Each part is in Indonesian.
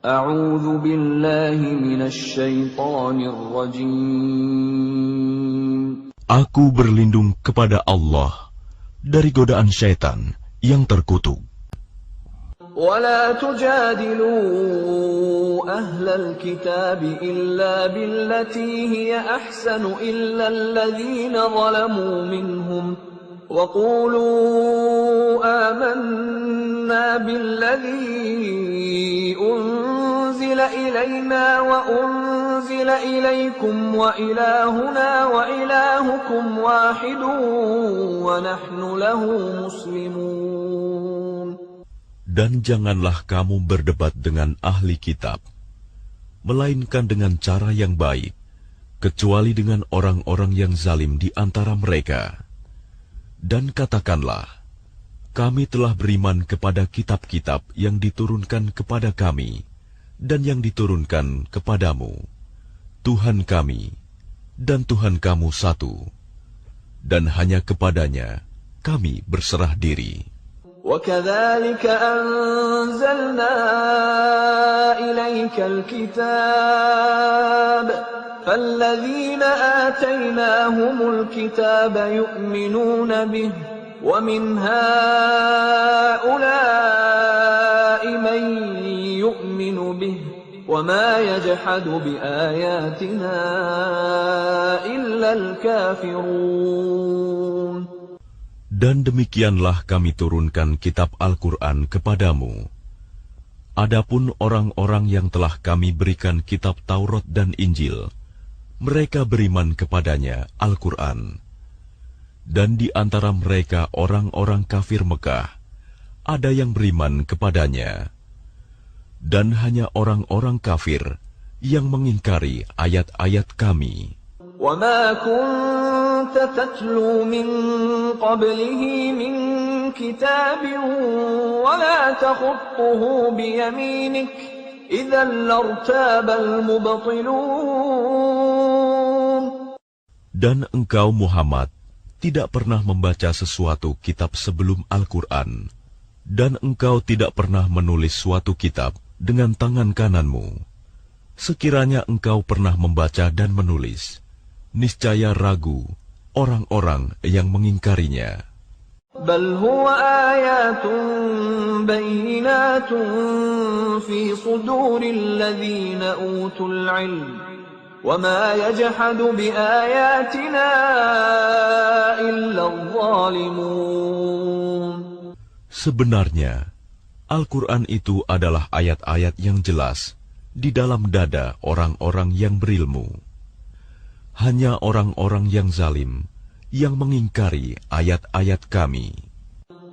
A'udzu billahi minasy syaithanir rajim. Aku berlindung kepada Allah dari godaan syaitan yang terkutuk. ولا تجادلوا أهل الكتاب إلا بالتي هي أحسن إلا الذين ظلموا منهم وقولوا آمنا بالذي أنزل إلينا وأنزل إليكم وإلهنا وإلهكم واحد ونحن له مسلمون. Dan janganlah kamu berdebat dengan ahli kitab, melainkan dengan cara yang baik, kecuali dengan orang-orang yang zalim di antara mereka. Dan katakanlah, kami telah beriman kepada kitab-kitab yang diturunkan kepada kami, dan yang diturunkan kepadamu. Tuhan kami, dan Tuhan kamu satu, dan hanya kepadanya kami berserah diri. وَكَذَلِكَ أَنزَلْنَا إِلَيْكَ الْكِتَابَ فَالَّذِينَ آتَيْنَاهُمُ الْكِتَابَ يُؤْمِنُونَ بِهِ وَمِنْ هَؤُلَاءِ مَن يُؤْمِنُ بِهِ وَمَا يَجْحَدُ بِآيَاتِنَا إِلَّا الْكَافِرُونَ. Dan demikianlah kami turunkan kitab Al-Quran kepadamu. Adapun orang-orang yang telah kami berikan kitab Taurat dan Injil, mereka beriman kepadanya, Al-Quran. Dan di antara mereka orang-orang kafir Mekah, ada yang beriman kepadanya. Dan hanya orang-orang kafir yang mengingkari ayat-ayat kami. وَمَا كُنْتَ تَتْلُو مِنْ قَبْلِهِ مِنْ كِتَابٍ وَلَا تَخُطُّهُ بِيَمِينِكَ إِذًا لَارْتَابَ الْمُبْطِلُونَ. Dan engkau Muhammad tidak pernah membaca sesuatu kitab sebelum Al-Quran, dan engkau tidak pernah menulis suatu kitab dengan tangan kananmu. Sekiranya engkau pernah membaca dan menulis, niscaya ragu orang-orang yang mengingkarinya. Bal huwa ayatun bayyinatun fi suduril ladzina utul ilm wa ma yajhadu bi ayatina illa adh-dhalimun. Sebenarnya Al-Quran itu adalah ayat-ayat yang jelas di dalam dada orang-orang yang berilmu. Hanya orang-orang yang zalim yang mengingkari ayat-ayat kami.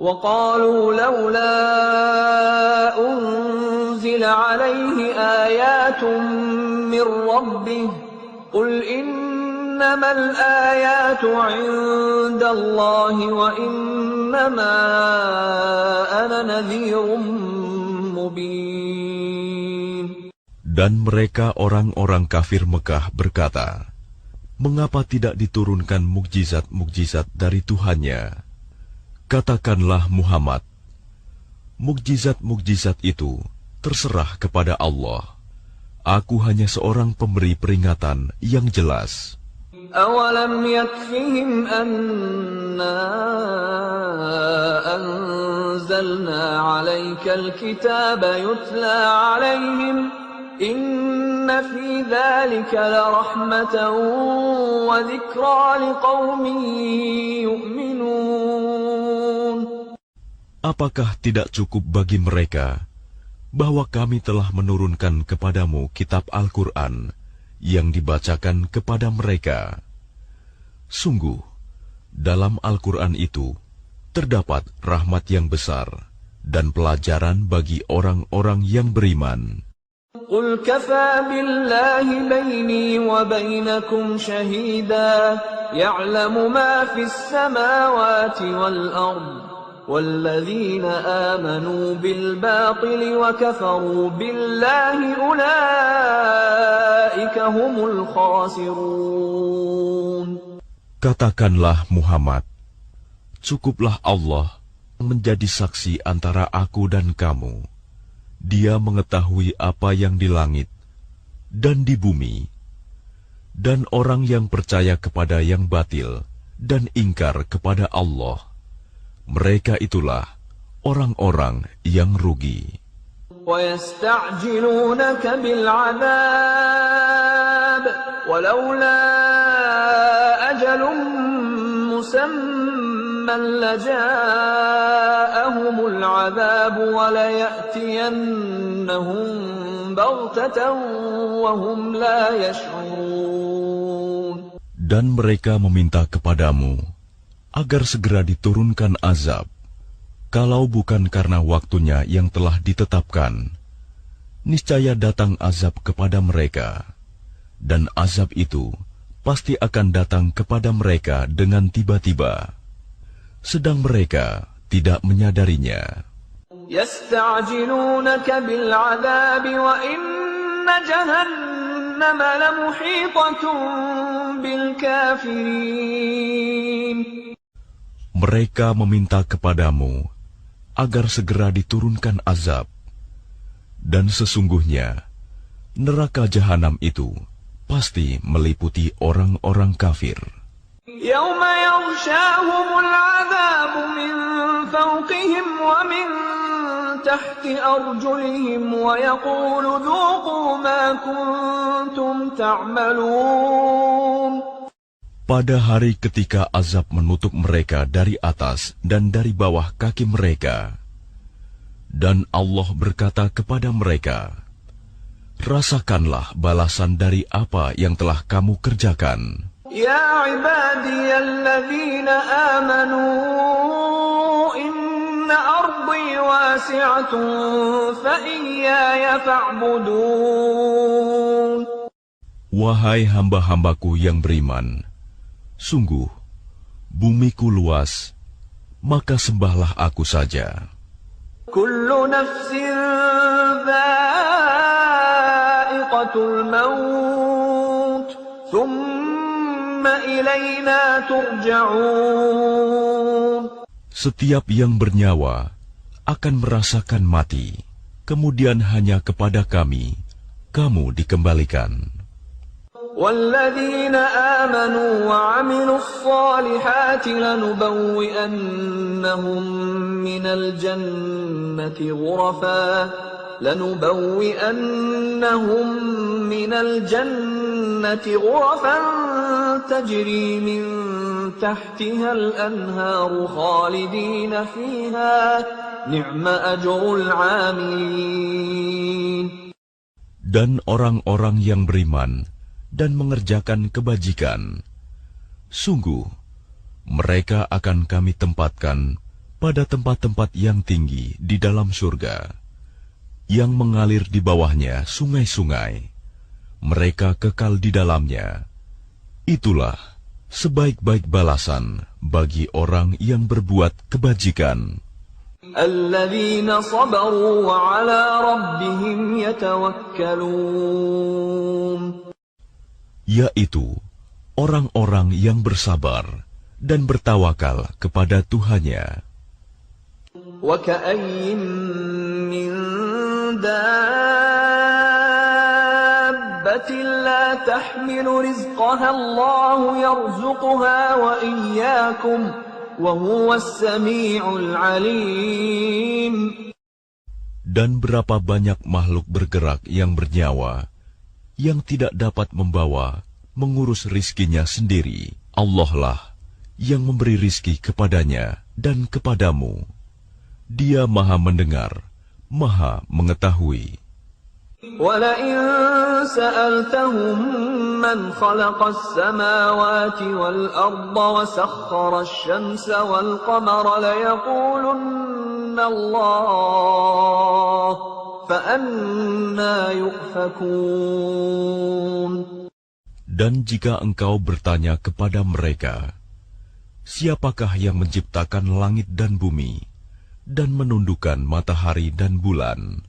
وَقَالُوا لَوْلَا أُنْزِلَ عَلَيْهِ آيَاتٌ مِّن رَّبِّهِ قُلْ إِنَّمَا الْآيَاتُ عِندَ اللَّهِ وَإِنَّمَا أَنَا نَذِيرٌ مُّبِينٌ. Dan mereka orang-orang kafir Mekah berkata, mengapa tidak diturunkan mukjizat-mukjizat dari Tuhannya? Katakanlah Muhammad, mukjizat-mukjizat itu terserah kepada Allah. Aku hanya seorang pemberi peringatan yang jelas. أَوَلَمْ يَكْفِهِمْ أَنَّا أَنزَلْنَا عَلَيْكَ الْكِتَابَ يُتْلَى عَلَيْهِمْ إِنَّ فِي ذَلِكَ لَرَحْمَةً وَذِكْرَى لِقَوْمٍ يُؤْمِنُونَ. Apakah tidak cukup bagi mereka bahwa kami telah menurunkan kepadamu kitab Al-Quran yang dibacakan kepada mereka? Sungguh, dalam Al-Quran itu terdapat rahmat yang besar dan pelajaran bagi orang-orang yang beriman. قُلْ كَفَى بِاللَّهِ بَيْنِي وَبَيْنَكُمْ شَهِيدًا يَعْلَمُ مَا فِي السَّمَاوَاتِ وَالْأَرْضِ وَالَّذِينَ آمَنُوا بِالْبَاطِلِ وَكَفَرُوا بِاللَّهِ أُولَئِكَ هُمُ الْخَاسِرُونَ. Katakanlah Muhammad, cukuplah Allah menjadi saksi antara aku dan kamu. Dia mengetahui apa yang di langit dan di bumi, dan orang yang percaya kepada yang batil dan ingkar kepada Allah, mereka itulah orang-orang yang rugi. وَيَسْتَعْجِلُونَكَ بِالْعَذَابِ وَلَوْلَا أَجَلٌ مُّسَمًّى لَّجَاءَهُمُ الْعَذَابُ وَلَيَأْتِيَنَّهُم بَغْتَةً وَهُمْ لَا يَشْعُرُونَ. Dan mereka meminta kepadamu agar segera diturunkan azab. Kalau bukan karena waktunya yang telah ditetapkan, niscaya datang azab kepada mereka, dan azab itu pasti akan datang kepada mereka dengan tiba-tiba, sedang mereka tidak menyadarinya. يَسْتَعْجِلُونَكَ بِالْعَذَابِ وَإِنَّ جَهَنَّمَ لَمُحِيطَةٌ بِالْكَافِرِينَ. Mereka meminta kepadamu agar segera diturunkan azab, dan sesungguhnya neraka jahanam itu pasti meliputi orang-orang kafir. يَوْمَ يَغْشَاهُمُ الْعَذَابُ مِنْ فَوْقِهِمْ وَمِنْ تَحْتِ أَرْجُلِهِمْ وَيَقُولُ ذُوقُوا مَا كُنْتُمْ تَعْمَلُونَ. Pada hari ketika azab menutup mereka dari atas dan dari bawah kaki mereka, dan Allah berkata kepada mereka, rasakanlah balasan dari apa yang telah kamu kerjakan. Ya ibadiyalladzina amanu inna ardi wasi'atun fa iyaya fa'budun. Wahai hamba-hambaku yang beriman, sungguh, bumiku luas, maka sembahlah aku saja. Kullu nafsin dha'iqatul maut, thumma ilayna turja'un. Setiap yang bernyawa akan merasakan mati, kemudian hanya kepada kami, kamu dikembalikan. وَالَّذِينَ آمَنُوا وَعَمِلُوا الصَّالِحَاتِ لَنُبَوِّئَنَّهُم مِّنَ الْجَنَّةِ غُرَفًا تَجْرِي مِن تَحْتِهَا الْأَنْهَارُ خَالِدِينَ فِيهَا نِعْمَ أَجْرُ الْعَامِلِينَ. Dan orang-orang yang beriman dan mengerjakan kebajikan, sungguh mereka akan kami tempatkan pada tempat-tempat yang tinggi di dalam surga, yang mengalir di bawahnya sungai-sungai. Mereka kekal di dalamnya. Itulah sebaik-baik balasan bagi orang yang berbuat kebajikan. Alladzina sabaru wa ala rabbihim yatawakkalun. Yaitu orang-orang yang bersabar dan bertawakal kepada Tuhannya. Wa ka'ayyin min dabbatin la tahmilu rizqaha Allahu yarzuquha wa iyyakum wa huwas sami'ul 'alim. Dan berapa banyak makhluk bergerak yang bernyawa yang tidak dapat membawa, mengurus rizkinya sendiri. Allah lah yang memberi rizki kepadanya dan kepadamu. Dia Maha Mendengar, Maha Mengetahui. وَلَئِن سَأَلْتَهُم مَّنْ خَلَقَ السَّمَاوَاتِ وَالْأَرْضَ وَسَخَّرَ الشَّمْسَ وَالْقَمَرَ لَيَقُولُنَّ اللَّهُ فَأَنَّىٰ يُؤْفَكُونَ. Dan jika engkau bertanya kepada mereka, siapakah yang menciptakan langit dan bumi dan menundukkan matahari dan bulan?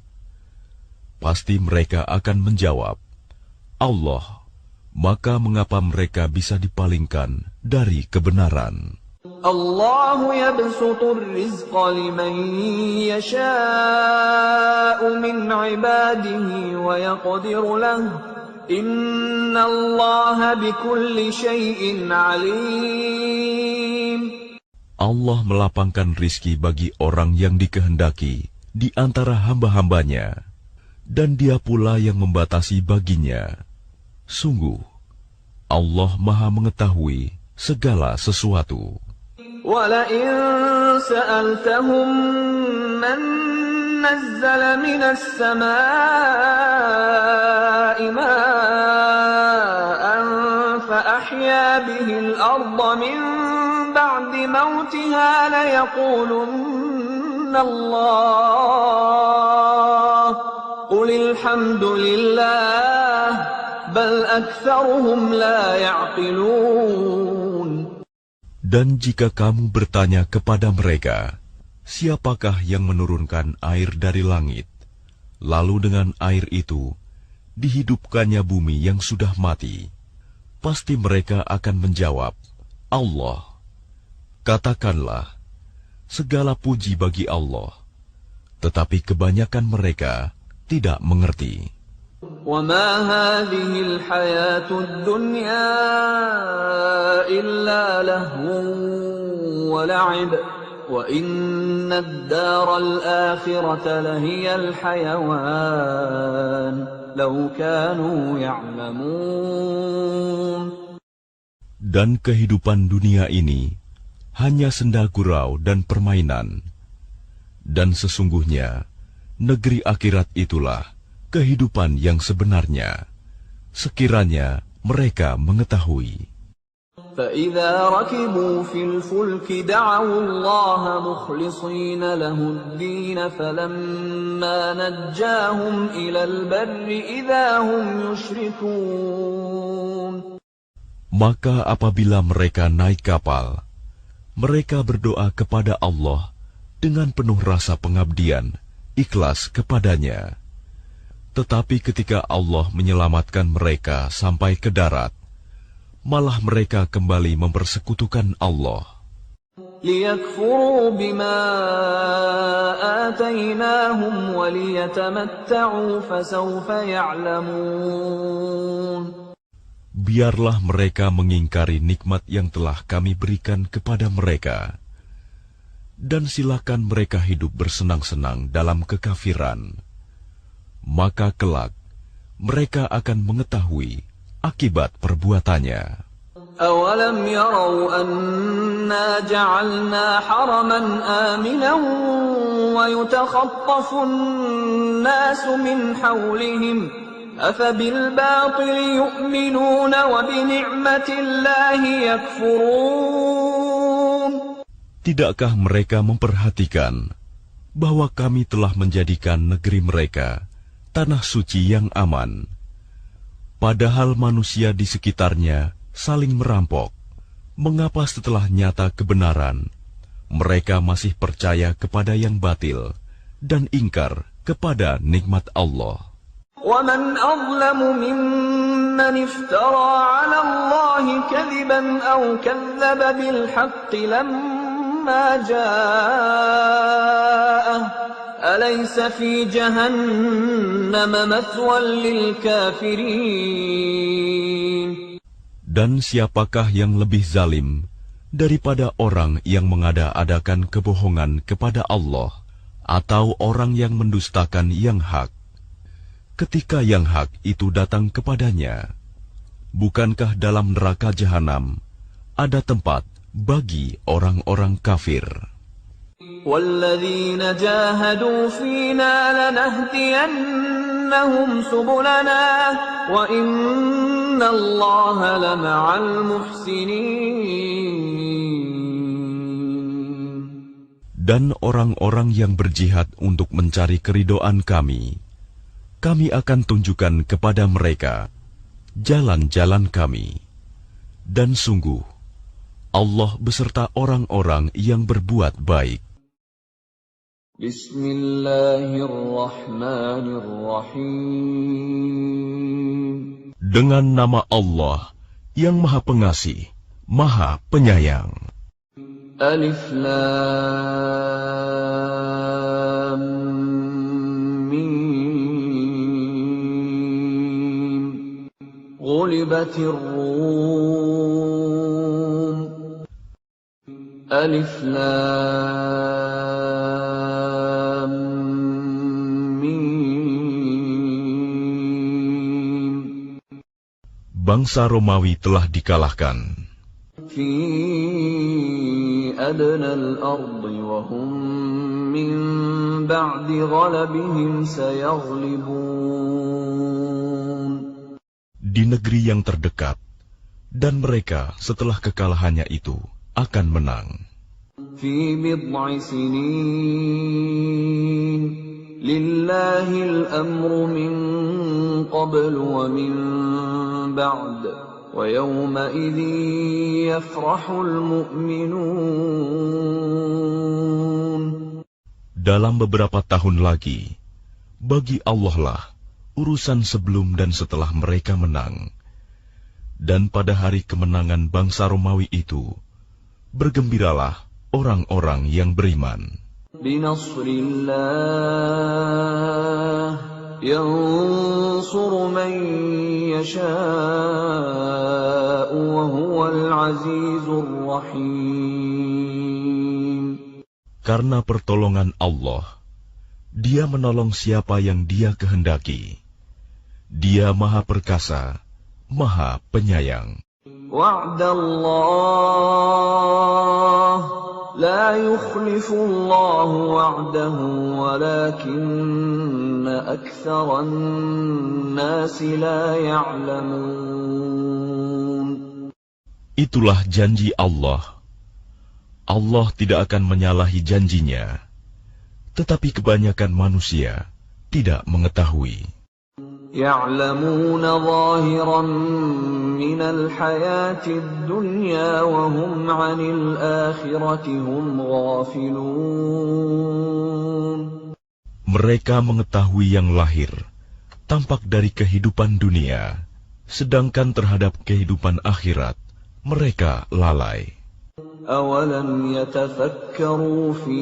Pasti mereka akan menjawab, Allah. Maka mengapa mereka bisa dipalingkan dari kebenaran? الله يبسط الرزق لمن يشاء من عباده ويقدر له إن الله بكل شيء عليم. Allah melapangkan rizki bagi orang yang dikehendaki di antara hamba-hambanya, dan Dia pula yang membatasi baginya. Sungguh, Allah Maha mengetahui segala sesuatu. وَلَئِن سَأَلْتَهُم مَّن نَّزَّلَ مِنَ السَّمَاءِ مَاءً فَأَحْيَا بِهِ الْأَرْضَ مِن بَعْدِ مَوْتِهَا لَيَقُولُنَّ اللَّهُ قُلِ الْحَمْدُ لِلَّهِ بَلْ أَكْثَرُهُمْ لَا يَعْقِلُونَ. Dan jika kamu bertanya kepada mereka, siapakah yang menurunkan air dari langit, lalu dengan air itu dihidupkannya bumi yang sudah mati, pasti mereka akan menjawab, Allah. Katakanlah, segala puji bagi Allah, tetapi kebanyakan mereka tidak mengerti. وَمَا هَٰذِهِ الْحَيَاةُ الدُّنْيَا إِلَّا لَهْوٌ وَلَعِبٌ وَإِنَّ الدَّارَ الْآخِرَةَ لَهِيَ الْحَيَوَانُ لَوْ كَانُوا يَعْلَمُونَ. Dan kehidupan dunia ini hanya senda gurau dan permainan, dan sesungguhnya negeri akhirat itulah kehidupan yang sebenarnya, sekiranya mereka mengetahui. فَإِذَا رَكِبُوا فِي الْفُلْكِ دَعَوُا اللَّهَ مُخْلِصِينَ لَهُ الدِّينَ فَلَمَّا نَجَّاهُمْ إِلَى الْبَرِّ إِذَا هُمْ يُشْرِكُونَ. Maka apabila mereka naik kapal, mereka berdoa kepada Allah dengan penuh rasa pengabdian, ikhlas kepadanya. Tetapi ketika Allah menyelamatkan mereka sampai ke darat, malah mereka kembali mempersekutukan Allah. لِيَكْفُرُوا بِمَا آتَيْنَاهُمْ وَلِيَتَمَتَّعُوا فَسَوْفَ يَعْلَمُونَ. Biarlah mereka mengingkari nikmat yang telah kami berikan kepada mereka, dan silakan mereka hidup bersenang-senang dalam kekafiran. Maka kelak mereka akan mengetahui akibat perbuatannya. أَوَلَمْ يَرَوْا أَنَّا جَعَلْنَا حَرَمًا آمِنًا وَيُتَخَطَّفُ النَّاسُ مِنْ حَوْلِهِمْ أَفَبِالْبَاطِلِ يُؤْمِنُونَ وَبِنِعْمَةِ اللَّهِ يَكْفُرُونَ. Tidakkah mereka memperhatikan bahwa kami telah menjadikan negeri mereka tanah suci yang aman, padahal manusia di sekitarnya saling merampok? Mengapa setelah nyata kebenaran, mereka masih percaya kepada yang batil dan ingkar kepada nikmat Allah? وَمَنْ أَظْلَمُ مِمَّنِ افْتَرَىٰ عَلَى اللَّهِ كَذِبًا أَوْ كَذَّبَ بِالْحَقِّ لَمَّا جَاءَهُ أَلَيْسَ فِي جَهَنَّمَ مَثْوًى لِلْكَافِرِينَ. Dan siapakah yang lebih zalim daripada orang yang mengada-adakan kebohongan kepada Allah, atau orang yang mendustakan yang hak ketika yang hak itu datang kepadanya? Bukankah dalam neraka jahanam ada tempat bagi orang-orang kafir? وَالَّذِينَ جَاهَدُوا فِينَا لَنَهْدِيَنَّهُمْ سُبُلَنَا وَإِنَّ اللَّهَ لَمَعَ الْمُحْسِنِينَ. Dan orang-orang yang berjihad untuk mencari keridhaan kami akan tunjukkan kepada mereka jalan-jalan kami. Dan sungguh, Allah beserta orang-orang yang berbuat baik. Bismillahirrahmanirrahim. Dengan nama Allah yang Maha Pengasih, Maha Penyayang. Alif Lam Mim. Ghulibatir Rum. Alif Lam Mim. Bangsa Romawi telah dikalahkan. Fi adna al-ardi wa hum min ba'di ghalabihim sayaghlibun. Di negeri yang terdekat, dan mereka setelah kekalahannya itu akan menang. Fi bid'i sinin lillahi al-amru min qabl wa min ba'd wa yawma idhin yafrahul mu'minun. Dalam beberapa tahun lagi, bagi Allah lah urusan sebelum dan setelah mereka menang. Dan pada hari kemenangan bangsa Romawi itu, bergembiralah orang-orang yang beriman. Binasrillah yansuru man yasha'u wa huwal azizur rahim. Karena pertolongan Allah, Dia menolong siapa yang Dia kehendaki. Dia Maha Perkasa, Maha Penyayang. Wa'dallah la yukhlifullahu wa'dahu walakinna aktsaran nasi la ya'lamun. Itulah janji Allah. Allah tidak akan menyalahi janjinya, tetapi kebanyakan manusia tidak mengetahui. يعلمون ظاهرا من الحياة الدنيا وهم عن الآخرة هم غافلون. Mereka mengetahui yang lahir, tampak dari kehidupan dunia, sedangkan terhadap kehidupan akhirat, mereka lalai. أولم يتفكروا في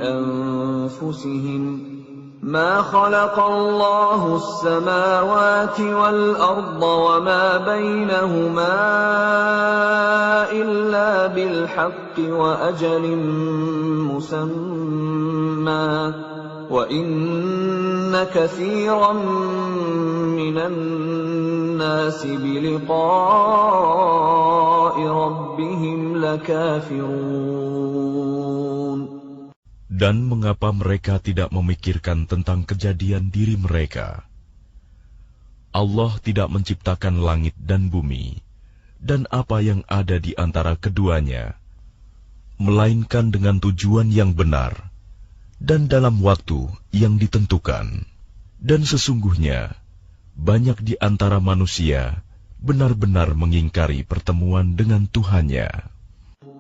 أنفسهم ما خلق الله السماوات والأرض وما بينهما إلا بالحق وأجل مسمى وإن كثيرا من الناس بلقاء ربهم لكافرون. Dan mengapa mereka tidak memikirkan tentang kejadian diri mereka? Allah tidak menciptakan langit dan bumi, dan apa yang ada di antara keduanya, melainkan dengan tujuan yang benar, dan dalam waktu yang ditentukan. Dan sesungguhnya, banyak di antara manusia benar-benar mengingkari pertemuan dengan Tuhannya.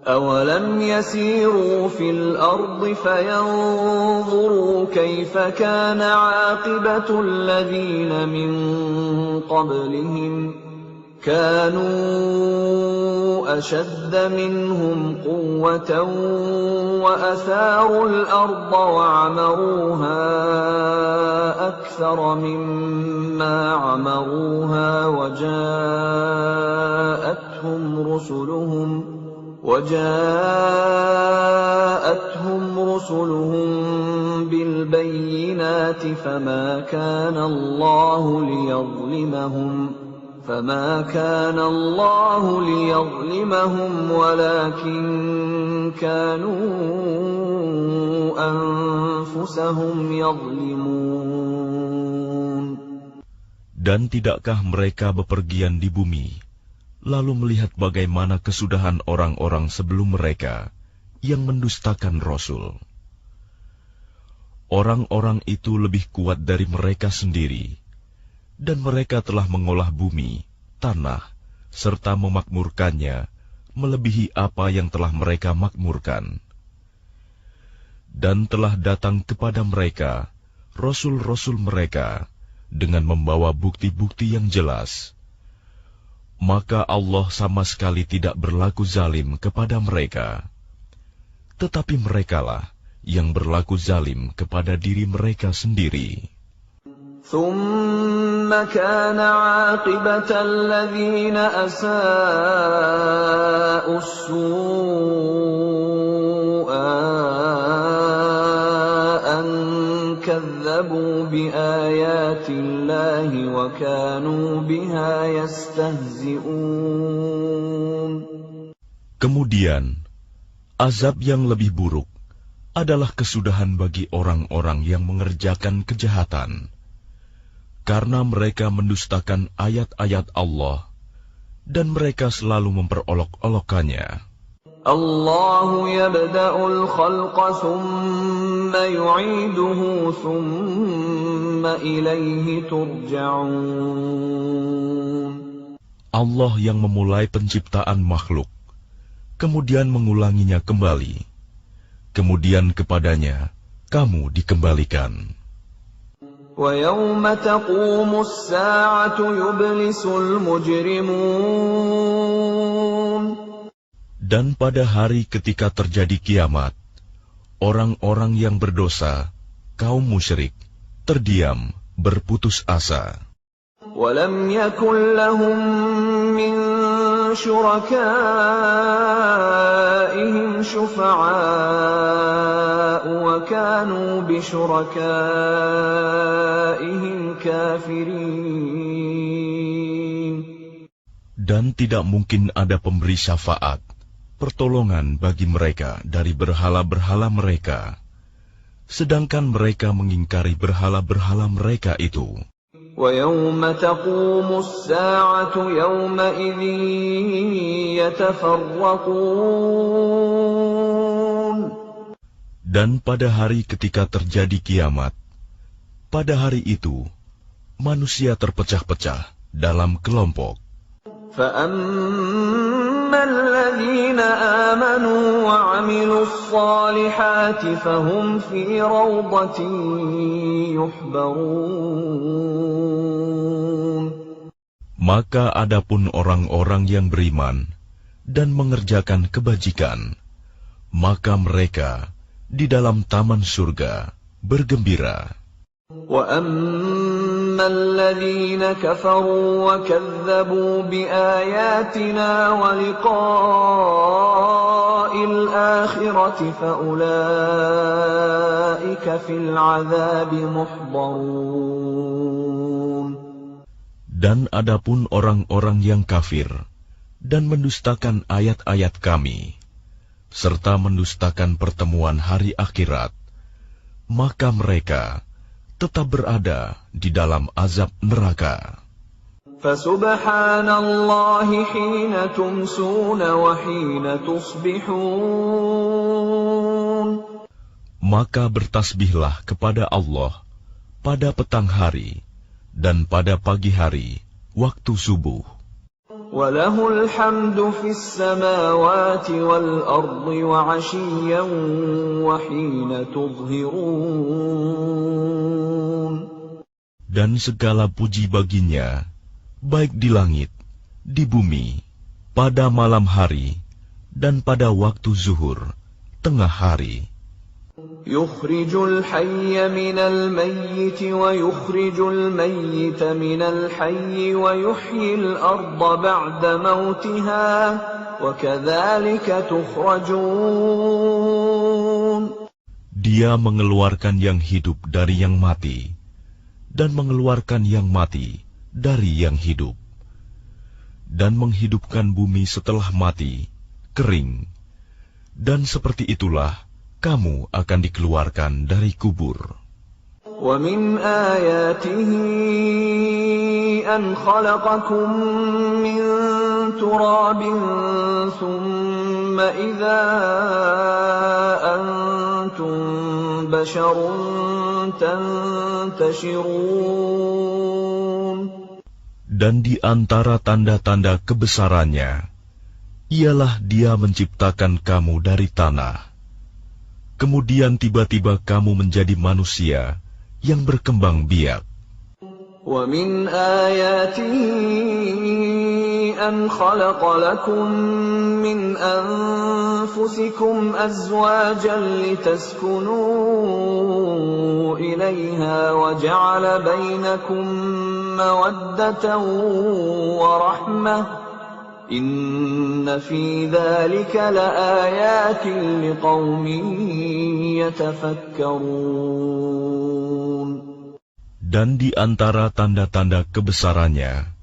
أَوَلَمْ يَسِيرُوا فِي الْأَرْضِ فَيَنْظُرُوا كَيْفَ كَانَ عَاقِبَةُ الَّذِينَ مِنْ قَبْلِهِمْ كَانُوا أَشَدَّ مِنْهُمْ قُوَّةً وَأَثَارُوا الْأَرْضَ وَعَمَرُوهَا أَكْثَرَ مِمَّا عَمَرُوهَا وجاءتهم رسلهم بالبينات فما كان الله ليظلمهم ولكن كانوا أنفسهم يظلمون. Dan tidakkah mereka bepergian di bumi, lalu melihat bagaimana kesudahan orang-orang sebelum mereka yang mendustakan Rasul? Orang-orang itu lebih kuat dari mereka sendiri, dan mereka telah mengolah bumi, tanah, serta memakmurkannya melebihi apa yang telah mereka makmurkan. Dan telah datang kepada mereka Rasul-Rasul mereka dengan membawa bukti-bukti yang jelas. maka Allah sama sekali tidak berlaku zalim kepada mereka. Tetapi merekalah yang berlaku zalim kepada diri mereka sendiri. ثم كان عاقبة الذين أساءوا السوء أن كذبوا بآيات الله وكانوا بها يستهزئون. Kemudian, azab yang lebih buruk adalah kesudahan bagi orang-orang yang mengerjakan kejahatan, karena mereka mendustakan ayat-ayat Allah, dan mereka selalu memperolok-olokkannya. Allahu yabda'ul khalqa thumma yu'iduhu thumma ilayhi turja'un. Allah yang memulai penciptaan makhluk, kemudian mengulanginya kembali, kemudian kepadanya kamu dikembalikan. وَيَوْمَ تَقُومُ السَّاعَةُ يُبْلِسُ الْمُجْرِمُونَ. Dan pada hari ketika terjadi kiamat, orang-orang yang berdosa, kaum musyrik, terdiam, berputus asa. وَلَمْ يَكُنْ لَهُم مِّن شُرَكَائِهِمْ شُفَعَاءُ وَكَانُوا بِشُرَكَائِهِمْ كَافِرِينَ. Dan tidak mungkin ada pemberi syafaat, pertolongan bagi mereka dari berhala-berhala mereka, sedangkan mereka mengingkari berhala-berhala mereka itu. وَيَوْمَ تَقُومُ السَّاعَةُ يَوْمَئِذٍ يَتَفَرَّقُونَ. Dan pada hari ketika terjadi kiamat, pada hari itu, manusia terpecah-pecah dalam kelompok. فَأَمَّا الَّذِينَ آمَنُوا وَعَمِلُوا الصَّالِحَاتِ فَهُمْ فِي رَوْضَةٍ يُحْبَرُونَ. Maka adapun orang-orang yang beriman dan mengerjakan kebajikan, maka mereka di dalam taman surga bergembira. وَأَمَّا الَّذِينَ كَفَرُوا وَكَذَّبُوا بِآيَاتِنَا وَلِقَاءِ الْآخِرَةِ فَأُولَئِكَ فِي الْعَذَابِ مُحْضَرُونَ. Dan adapun orang-orang yang kafir dan mendustakan ayat-ayat kami, serta mendustakan pertemuan hari akhirat, maka mereka tetap berada di dalam azab neraka. Fasubhanallahi hina tumsuna wa hina tusbihun. Maka bertasbihlah kepada Allah pada petang hari dan pada pagi hari waktu subuh. Walahul hamdu fis samawati wal ardi wa 'ashiyyan wa hina tudhhirun. Dan segala puji baginya, baik di langit, di bumi, pada malam hari, dan pada waktu zuhur, tengah hari. Yukhrijul hayya minal mayyiti wa yukhrijul mayyita minal hayyi wa yuhyil arda ba'da mautiha wa kadzalika tukhrajun. Dia mengeluarkan yang hidup dari yang mati dan mengeluarkan yang mati dari yang hidup, dan menghidupkan bumi setelah mati, kering, dan seperti itulah kamu akan dikeluarkan dari kubur. وَمِنْ آيَاتِهِ أَنْ خَلَقَكُمْ مِنْ تُرَابٍ ثُمَّ إِذَا أَنْتُمْ بَشَرٌ تَنْتَشِرُونَ. Dan di antara tanda-tanda kebesarannya, ialah Dia menciptakan kamu dari tanah. Kemudian tiba-tiba kamu menjadi manusia yang berkembang biak. وَمِنْ آيَاتِهِ أَنْ خَلَقَ لَكُم مِّنْ أَنفُسِكُمْ أَزْوَاجًا لِتَسْكُنُوا إِلَيْهَا وَجَعَلَ بَيْنَكُم مَّوَدَّةً وَرَحْمَةً ۚ إِنَّ فِي ذَلِكَ لَآيَاتٍ لِقَوْمٍ يَتَفَكَّرُونَ. Dan di antara tanda-tanda kebesarannya,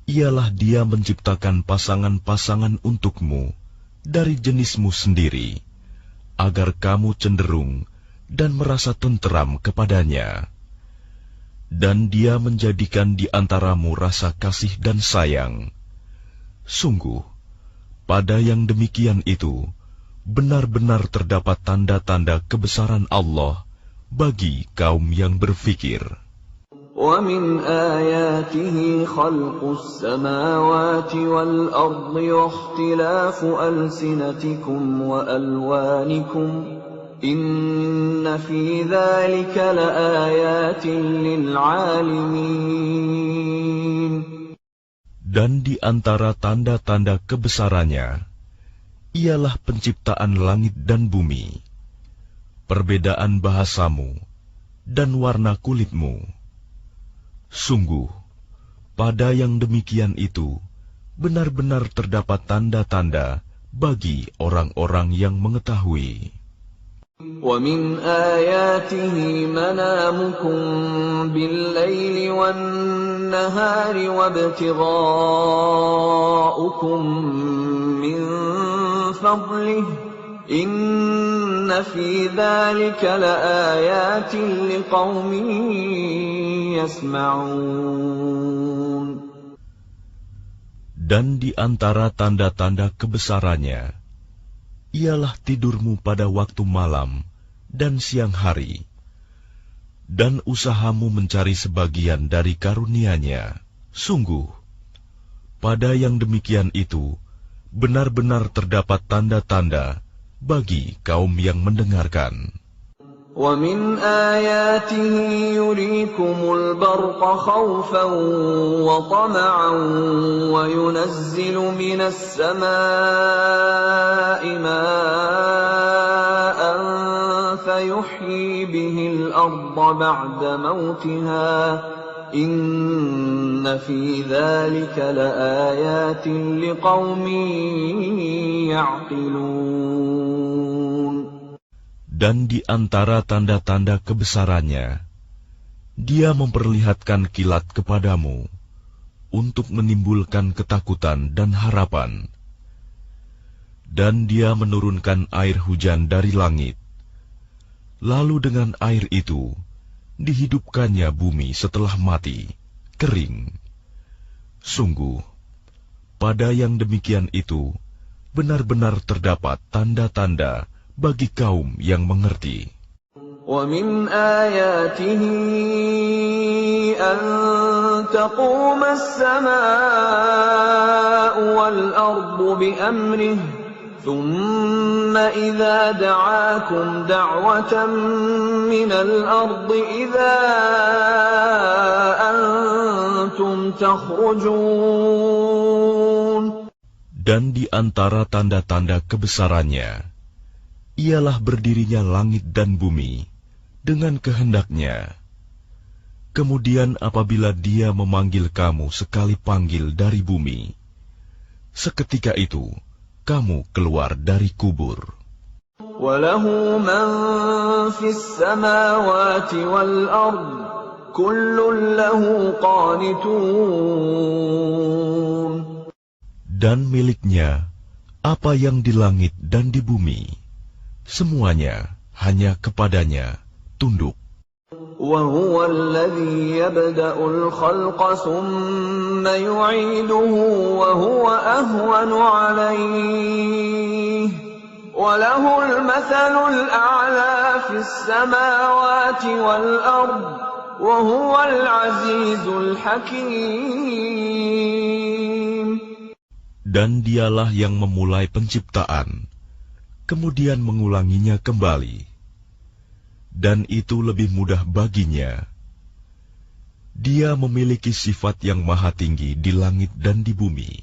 ialah Dia menciptakan pasangan-pasangan untukmu dari jenismu sendiri, agar kamu cenderung dan merasa tenteram kepadanya. Dan Dia menjadikan di antaramu rasa kasih dan sayang. Sungguh, pada yang demikian itu, benar-benar terdapat tanda-tanda kebesaran Allah bagi kaum yang berfikir. وَمِنْ آيَاتِهِ خَلْقُ السَّمَاوَاتِ وَالْأَرْضِ وَاخْتِلَافُ أَلْسِنَتِكُمْ وَأَلْوَانِكُمْ ۚ إِنَّ فِي ذَلِكَ لَآيَاتٍ لِلْعَالِمِينَ. Dan di antara tanda-tanda kebesarannya, ialah penciptaan langit dan bumi, perbedaan bahasamu, dan warna kulitmu. Sungguh, pada yang demikian itu, benar-benar terdapat tanda-tanda bagi orang-orang yang mengetahui. وَمِنْ آيَاتِهِ مَنَامُكُمْ بِاللَّيْلِ وَالنَّهَارِ وَابْتِغَاؤُكُمْ مِنْ فَضْلِهِ ۚ إِنَّ فِي ذَلِكَ لَآيَاتٍ لِقَوْمٍ يَسْمَعُونَ. Dan di antara tanda-tanda kebesarannya, ialah tidurmu pada waktu malam dan siang hari, dan usahamu mencari sebagian dari karunia-Nya. Sungguh, pada yang demikian itu, benar-benar terdapat tanda-tanda bagi kaum yang mendengarkan. وَمِنْ آيَاتِهِ يُرِيكُمُ الْبَرْقَ خَوْفًا وَطَمَعًا وَيُنَزِّلُ مِنَ السَّمَاءِ مَاءً فَيُحْيِي بِهِ الْأَرْضَ بَعْدَ مَوْتِهَا ۚ إِنَّ فِي ذَلِكَ لَآيَاتٍ لِقَوْمٍ يَعْقِلُونَ. Dan di antara tanda-tanda kebesarannya, Dia memperlihatkan kilat kepadamu untuk menimbulkan ketakutan dan harapan. Dan Dia menurunkan air hujan dari langit. Lalu dengan air itu, dihidupkannya bumi setelah mati, kering. Sungguh, pada yang demikian itu, benar-benar terdapat tanda-tanda bagi kaum yang mengerti. وَمِنْ آيَاتِهِ أَن تَقُومَ السَّمَاءُ وَالْأَرْضُ بِأَمْرِهِ ثُمَّ إِذَا دَعَاكُمْ دَعْوَةً مِّنَ الْأَرْضِ إِذَا أَنْتُمْ تَخْرُجُونَ. Dan di antara tanda-tanda kebesarannya, ialah berdirinya langit dan bumi dengan kehendaknya. Kemudian apabila Dia memanggil kamu sekali panggil dari bumi, seketika itu kamu keluar dari kubur. وَلَهُ مَنْ فِي السَّمَاوَاتِ وَالْأَرْضِ كُلٌّ لَهُ قَانِتُونَ. Dan miliknya apa yang di langit dan di bumi, semuanya hanya kepadanya tunduk. وَهُوَ الَّذِي يَبْدَأُ الْخَلْقَ ثُمَّ يُعِيدُهُ وَهُوَ أَهْوَنُ عَلَيْهِ وَلَهُ الْمَثَلُ الْأَعْلَى فِي السَّمَاوَاتِ وَالْأَرْضِ وَهُوَ الْعَزِيزُ الْحَكِيمُ. Dan Dialah yang memulai penciptaan, kemudian mengulanginya kembali. Dan itu lebih mudah baginya. Dia memiliki sifat yang maha tinggi di langit dan di bumi,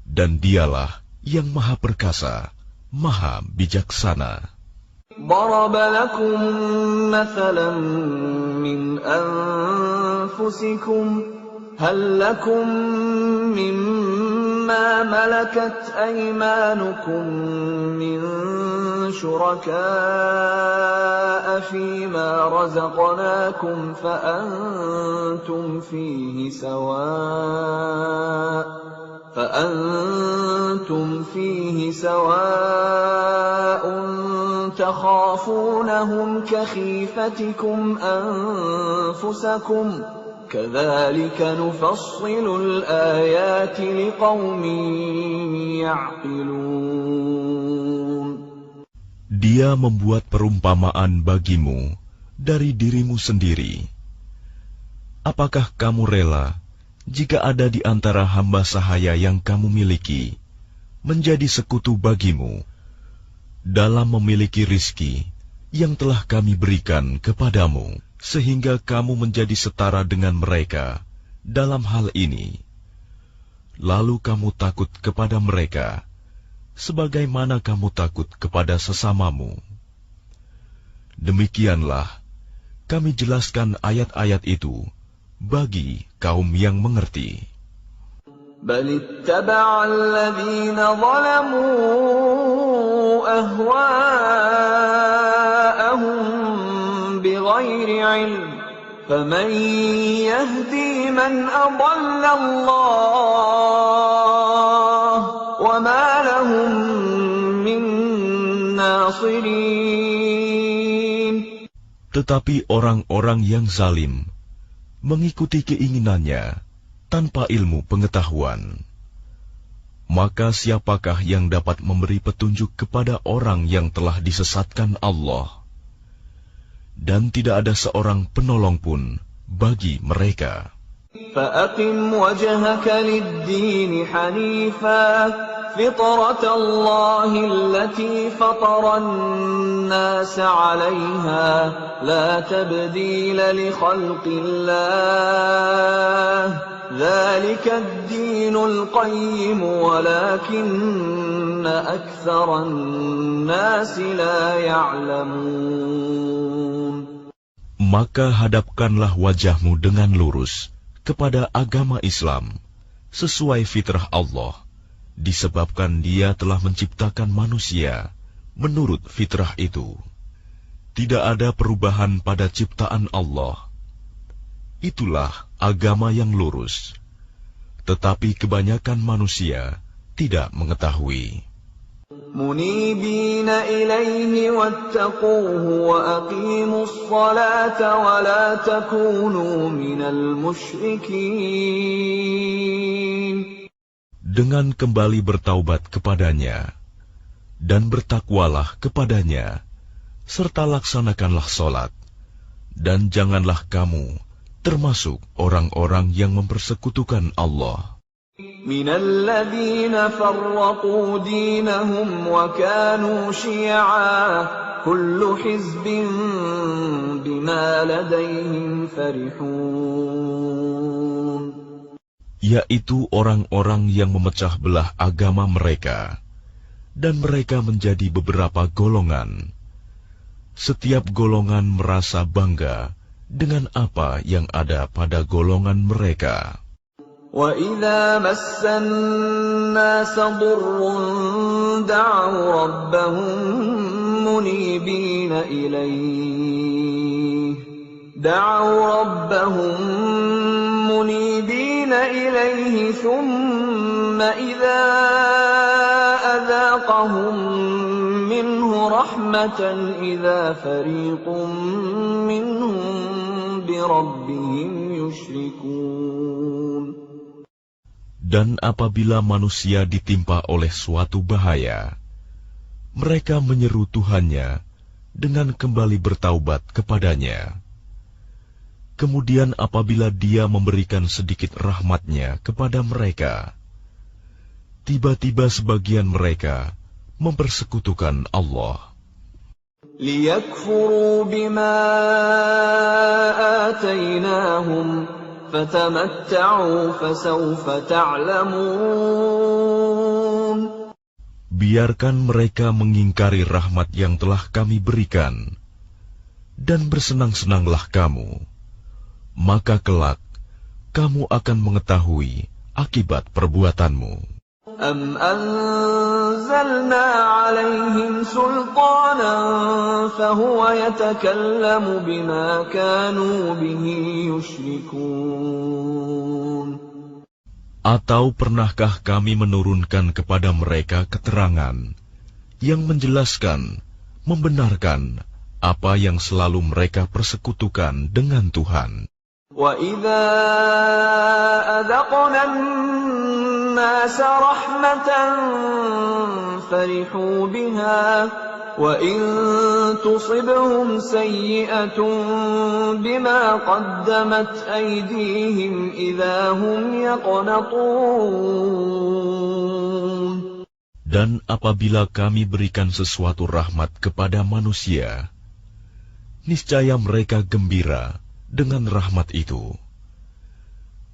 dan dialah yang maha perkasa, maha bijaksana. ضرب لكم مثلا من أنفسكم هل لكم مما ملكت أيمانكم من شركاء فيما رزقناكم فأنتم فيه سواء تخافونهم كخيفتكم أنفسكم كذلك نفصل الآيات لقوم يعقلون. Dia membuat perumpamaan bagimu dari dirimu sendiri. Apakah kamu rela jika ada di antara hamba sahaya yang kamu miliki menjadi sekutu bagimu dalam memiliki rizki yang telah kami berikan kepadamu, sehingga kamu menjadi setara dengan mereka dalam hal ini? Lalu kamu takut kepada mereka sebagaimana kamu takut kepada sesamamu. Demikianlah kami jelaskan ayat-ayat itu bagi kaum yang mengerti. بل اتبع الذين ظلموا أهواءهم بغير علم فمن يهدي من أضل الله وما لهم من ناصرين. Tetapi orang-orang yang zalim mengikuti keinginannya tanpa ilmu pengetahuan. Maka siapakah yang dapat memberi petunjuk kepada orang yang telah disesatkan Allah? Dan tidak ada seorang penolong pun bagi mereka. فأقم وجهك للدين حنيفا فطرة الله التي فطر الناس عليها لا تبديل لخلق الله ذلك الدين القيم ولكن أكثر الناس لا يعلمون. Maka hadapkanlah wajahmu dengan lurus kepada agama Islam sesuai fitrah Allah, disebabkan Dia telah menciptakan manusia menurut fitrah itu. Tidak ada perubahan pada ciptaan Allah. Itulah agama yang lurus. Tetapi kebanyakan manusia tidak mengetahui. منيبين إليه واتقوه وأقيموا الصلاة ولا تكونوا من المشركين. Dengan kembali bertaubat kepadanya dan bertakwalah kepadanya, serta laksanakanlah salat, dan janganlah kamu termasuk orang-orang yang mempersekutukan Allah. من الذين فرقوا دينهم وكانوا شيعا كل حزب بما لديهم فرحون. Yaitu orang-orang yang memecah belah agama mereka, dan mereka menjadi beberapa golongan. Setiap golongan merasa bangga dengan apa yang ada pada golongan mereka. وَإِذَا مَسَّ النَّاسَ ضُرٌّ دَعَوْا رَبَّهُم مُنِيبِينَ إِلَيْهِ ثُمَّ إِذَا أَذَاقَهُم مِّنْهُ رَحْمَةً إِذَا فَرِيقٌ مِّنْهُم بِرَبِّهِمْ يُشْرِكُونَ. Dan apabila manusia ditimpa oleh suatu bahaya, mereka menyeru Tuhannya dengan kembali bertaubat kepadanya. Kemudian apabila Dia memberikan sedikit rahmat-Nya kepada mereka, tiba-tiba sebagian mereka mempersekutukan Allah. لِيَكْفُرُوا بِمَا آتَيْنَاهُمْ فَتَمَتَّعُوا فَسَوْفَ تَعْلَمُونَ. Biarkan mereka mengingkari rahmat yang telah kami berikan, dan bersenang-senanglah kamu, maka kelak kamu akan mengetahui akibat perbuatanmu. أَمْ أَنزَلْنَا عَلَيْهِمْ سُلْطَانًا فَهُوَ يَتَكَلَّمُ بِمَا كَانُوا بِهِ يُشْرِكُونَ. Atau pernahkah kami menurunkan kepada mereka keterangan yang menjelaskan, membenarkan apa yang selalu mereka persekutukan dengan Tuhan? وَإِذَا أَذَقْنَا النَّاسَ رَحْمَةً فَرِحُوا بِهَا وَإِن تُصِبْهُمْ سَيِّئَةٌ بِمَا قَدَّمَتْ أَيْدِيهِمْ إِذَا هُمْ يَقْنَطُونَ. Dan apabila kami berikan sesuatu rahmat kepada manusia, niscaya mereka gembira dengan rahmat itu.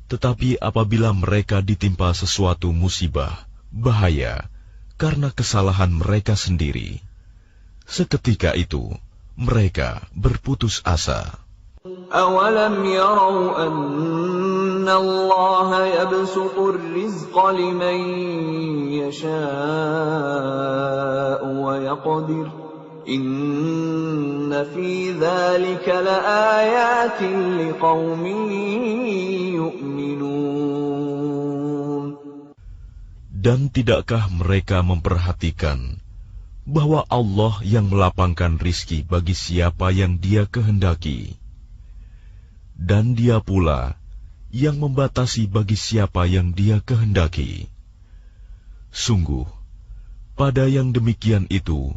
Tetapi apabila mereka ditimpa sesuatu musibah, bahaya, karena kesalahan mereka sendiri, seketika itu mereka berputus asa. أَوَلَمْ يَرَوْا أَنَّ اللَّهَ يَبْسُطُ الرِّزْقَ لِمَن يَشَاءُ وَيَقْدِرُ إِنَّ فِي ذَلِكَ لَآيَاتٍ لِقَوْمٍ يُؤْمِنُونَ. Dan tidakkah mereka memperhatikan bahwa Allah yang melapangkan rizki bagi siapa yang Dia kehendaki, dan Dia pula yang membatasi bagi siapa yang Dia kehendaki. Sungguh, pada yang demikian itu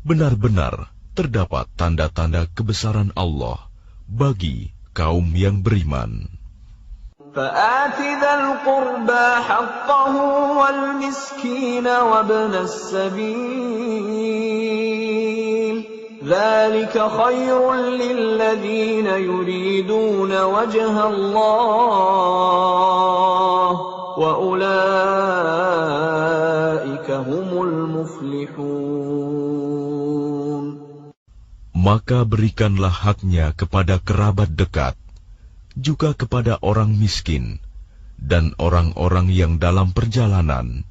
benar-benar terdapat tanda-tanda kebesaran Allah bagi kaum yang beriman. فَآتِ ذَا الْقُرْبَى حَقَّهُ وَالْمِسْكِينَ وَابْنَ السَّبِيلِ ذَلِكَ خَيْرٌ لِّلَّذِينَ يُرِيدُونَ وَجْهَ اللَّهِ وَأُولَٰئِكَ هُمُ الْمُفْلِحُونَ. Maka berikanlah haknya kepada kerabat dekat, juga kepada orang miskin, dan orang-orang yang dalam perjalanan.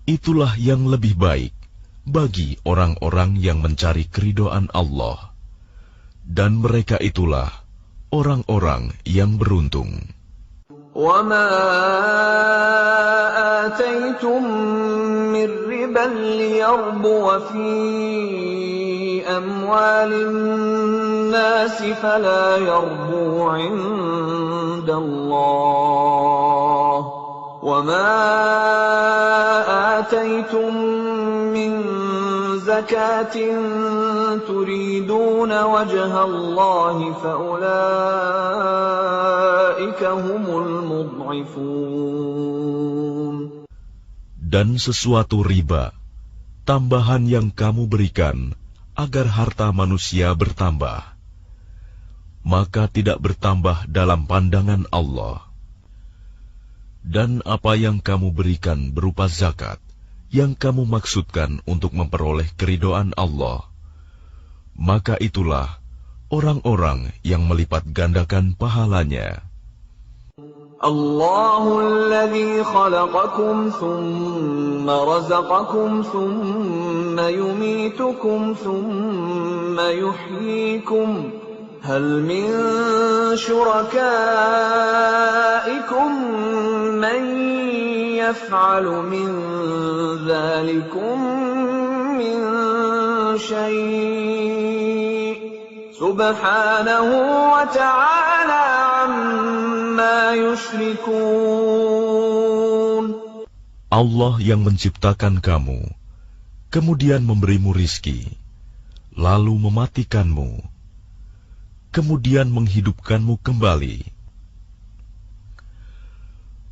Itulah yang lebih baik bagi orang-orang yang mencari keridhaan Allah, dan mereka itulah orang-orang yang beruntung. وَمَا آتَيْتُم مِّن رِّبًا لِّيَرْبُوَ فِي أَمْوَالِ النَّاسِ فَلَا يَرْبُو عِندَ اللَّهِ وَمَا آتَيْتُم مِّن زَكَاةٍ تُرِيدُونَ وَجْهَ اللَّهِ فَأُولَٰئِكَ هُمُ الْمُضْعِفُونَ. Dan sesuatu riba, tambahan yang kamu berikan agar harta manusia bertambah, maka tidak bertambah dalam pandangan Allah. Dan apa yang kamu berikan berupa zakat, yang kamu maksudkan untuk memperoleh keridhaan Allah, maka itulah orang-orang yang melipat gandakan pahalanya. Allahu alladhi khalaqakum thumma razaqakum thumma yumitukum thumma yuhyikum hal min syurakaikum man yaf'alu min dhalikum min syai' subhanahu wa ta'ala amma yushrikun. Allah yang menciptakan kamu, kemudian memberimu rizki, lalu mematikanmu, kemudian menghidupkanmu kembali.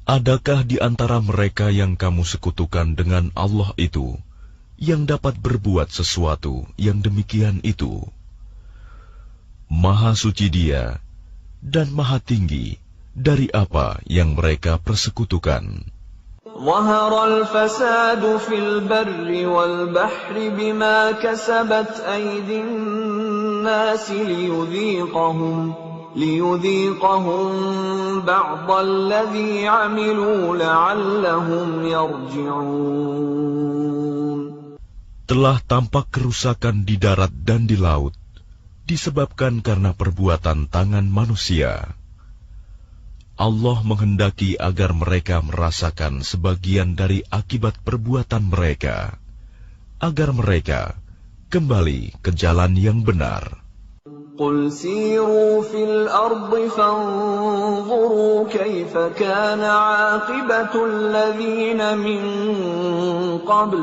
Adakah di antara mereka yang kamu sekutukan dengan Allah itu, yang dapat berbuat sesuatu yang demikian itu? Maha suci Dia, dan maha tinggi dari apa yang mereka persekutukan. ظهر الفساد في البر والبحر بما كسبت أيدي الناس ليذيقهم بعض الذي عملوا لعلهم يرجعون. Telah tampak kerusakan di darat dan di laut, disebabkan karena perbuatan tangan manusia. Allah menghendaki agar mereka merasakan sebagian dari akibat perbuatan mereka, agar mereka kembali ke jalan yang benar. قل سيروا في الأرض فانظروا كيف كان عاقبة الذين من قبل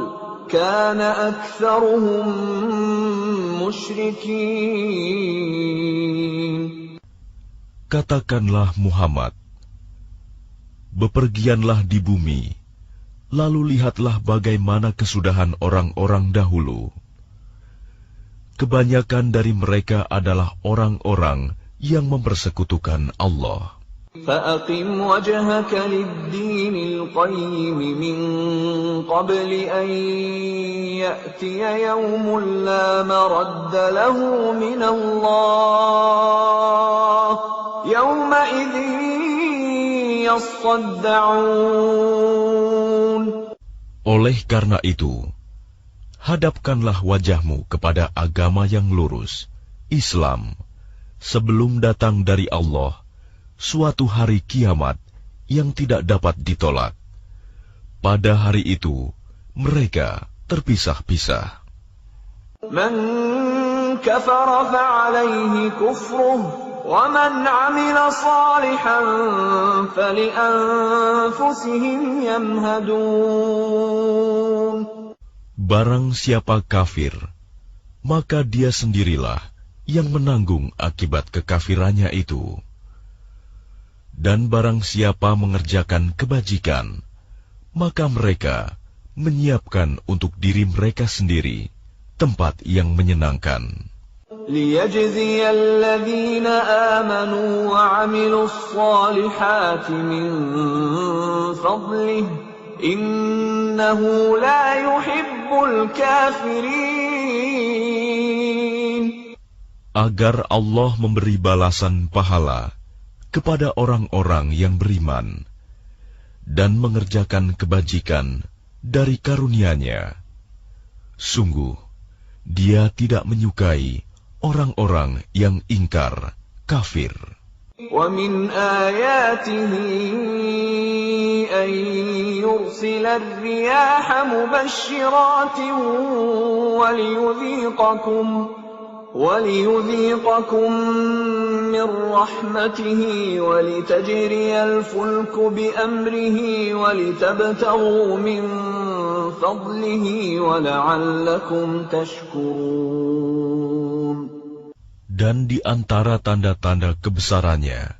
كان أكثرهم مشركين. Katakanlah Muhammad, bepergianlah di bumi, lalu lihatlah bagaimana kesudahan orang-orang dahulu. Kebanyakan dari mereka adalah orang-orang yang mempersekutukan Allah. فَأَقِمْ وَجْهَكَ لِلدِّينِ الْقَيِّمِ مِنْ قَبْلِ أَنْ يَأْتِيَ يَوْمٌ لَا مَرَدَّ لَهُ مِنَ اللَّهِ يَوْمَئِذٍ يَصَّدَّعُونَ. Oleh karena itu, hadapkanlah wajahmu kepada agama yang lurus, Islam, sebelum datang dari Allah suatu hari kiamat yang tidak dapat ditolak. Pada hari itu, mereka terpisah-pisah. Man kafara fa'alayhi kufruh, wa man 'amila salihan fali'anfusihim yamhadun. Barang siapa kafir, maka dia sendirilah yang menanggung akibat kekafirannya itu. Dan barang siapa mengerjakan kebajikan, maka mereka menyiapkan untuk diri mereka sendiri tempat yang menyenangkan. لِيَجْزِيَ الَّذِينَ آمَنُوا وَعَمِلُوا الصَّالِحَاتِ مِنْ فَضْلِهِ إِنَّهُ لَا يُحِبُّ الْكَافِرِينَ. Agar Allah memberi balasan pahala kepada orang-orang yang beriman dan mengerjakan kebajikan dari karunia-Nya. Sungguh, Dia tidak menyukai orang-orang yang ingkar, kafir. وَمِنْ آيَاتِهِ أَنْ يُرْسِلَ الرِّيَاحَ مُبَشِّرَاتٍ وَلِيُذِيقَكُم مِّن رَّحْمَتِهِ وَلِتَجْرِيَ الْفُلْكُ بِأَمْرِهِ وَلِتَبْتَغُوا مِن فَضْلِهِ وَلَعَلَّكُمْ تَشْكُرُونَ. Dan di antara tanda-tanda kebesarannya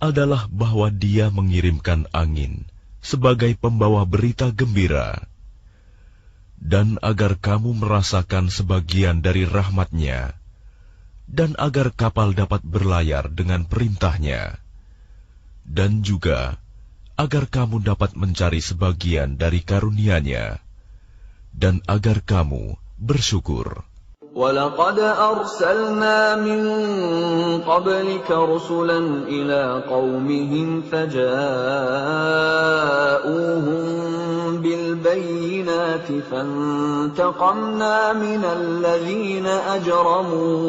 adalah bahwa Dia mengirimkan angin sebagai pembawa berita gembira, dan agar kamu merasakan sebagian dari rahmat-Nya, dan agar kapal dapat berlayar dengan perintah-Nya, dan juga agar kamu dapat mencari sebagian dari karunia-Nya, dan agar kamu bersyukur. وَلَقَدْ أَرْسَلْنَا مِن قَبْلِكَ رُسُلًا إِلَىٰ قَوْمِهِمْ فَجَاءُوهُم بِالْبَيِّنَاتِ فَانتَقَمْنَا مِنَ الَّذِينَ أَجْرَمُوا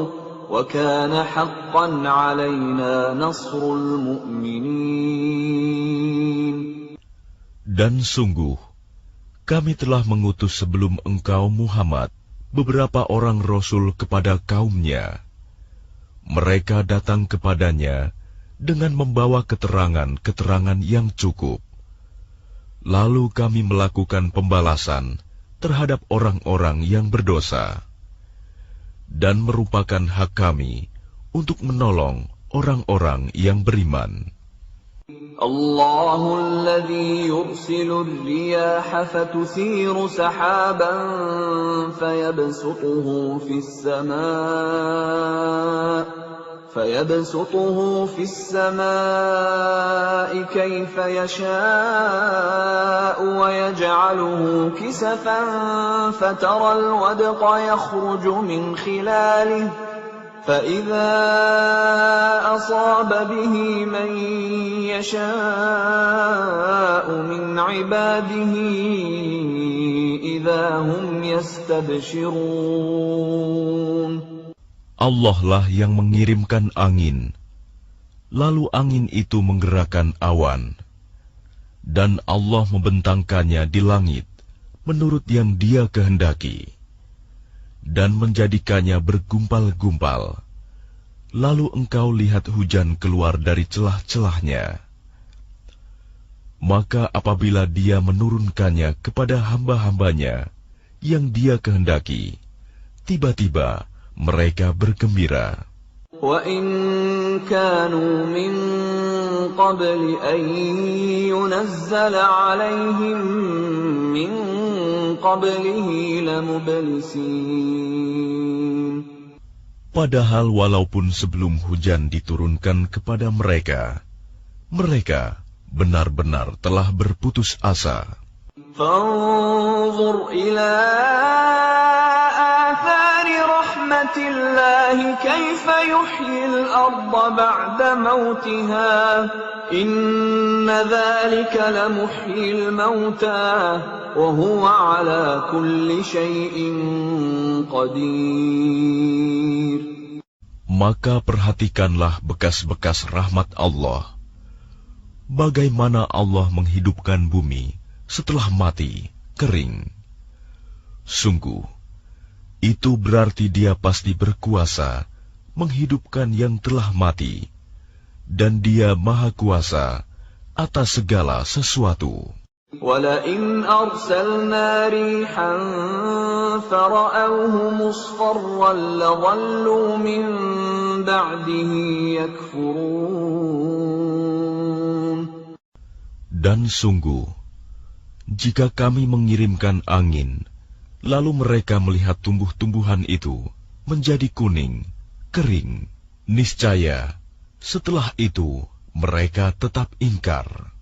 وَكَانَ حَقًّا عَلَيْنَا نَصْرُ الْمُؤْمِنِينَ. Dan sungguh, kami telah mengutus sebelum engkau Muhammad beberapa orang rasul kepada kaumnya. Mereka datang kepadanya dengan membawa keterangan-keterangan yang cukup. Lalu kami melakukan pembalasan terhadap orang-orang yang berdosa, dan merupakan hak kami untuk menolong orang-orang yang beriman. الله الذي يرسل الرياح فتثير سحابا فيبسطه في السماء فيبسطه في السماء كيف يشاء ويجعله كسفا فترى الودق يخرج من خلاله فإذا أصاب به من يشاء من عباده إذا هم يستبشرون. Allah lah yang mengirimkan angin, lalu angin itu menggerakkan awan, dan Allah membentangkannya di langit menurut yang Dia kehendaki, dan menjadikannya bergumpal-gumpal. Lalu engkau lihat hujan keluar dari celah-celahnya. Maka apabila Dia menurunkannya kepada hamba-hambanya yang Dia kehendaki, tiba-tiba mereka bergembira. وَإِن كَانُوا مِن قَبْلِ أَن يُنَزَّلَ عَلَيْهِم مِّن قَبْلِهِ لَمُبْلِسِينَ. Padahal walaupun sebelum hujan diturunkan kepada mereka, mereka benar-benar telah berputus asa. فَانظُرْ إِلَىٰ رحمة الله كيف يحيي الأرض بعد موتها إن ذلك لمحيي الموتى وهو على كل شيء قدير. Maka perhatikanlah bekas-bekas rahmat Allah, bagaimana Allah menghidupkan bumi setelah mati, kering. Sungguh, itu berarti Dia pasti berkuasa menghidupkan yang telah mati, dan Dia Maha Kuasa atas segala sesuatu. وَلَئِنْ أَرْسَلْنَا رِيحًا فَرَأَوْهُ مُصْفَرًّا لَظَلُّوا مِنْ بَعْدِهِ يَكْفُرُونَ. Dan sungguh, jika kami mengirimkan angin, lalu mereka melihat tumbuh-tumbuhan itu menjadi kuning, kering, niscaya setelah itu mereka tetap ingkar.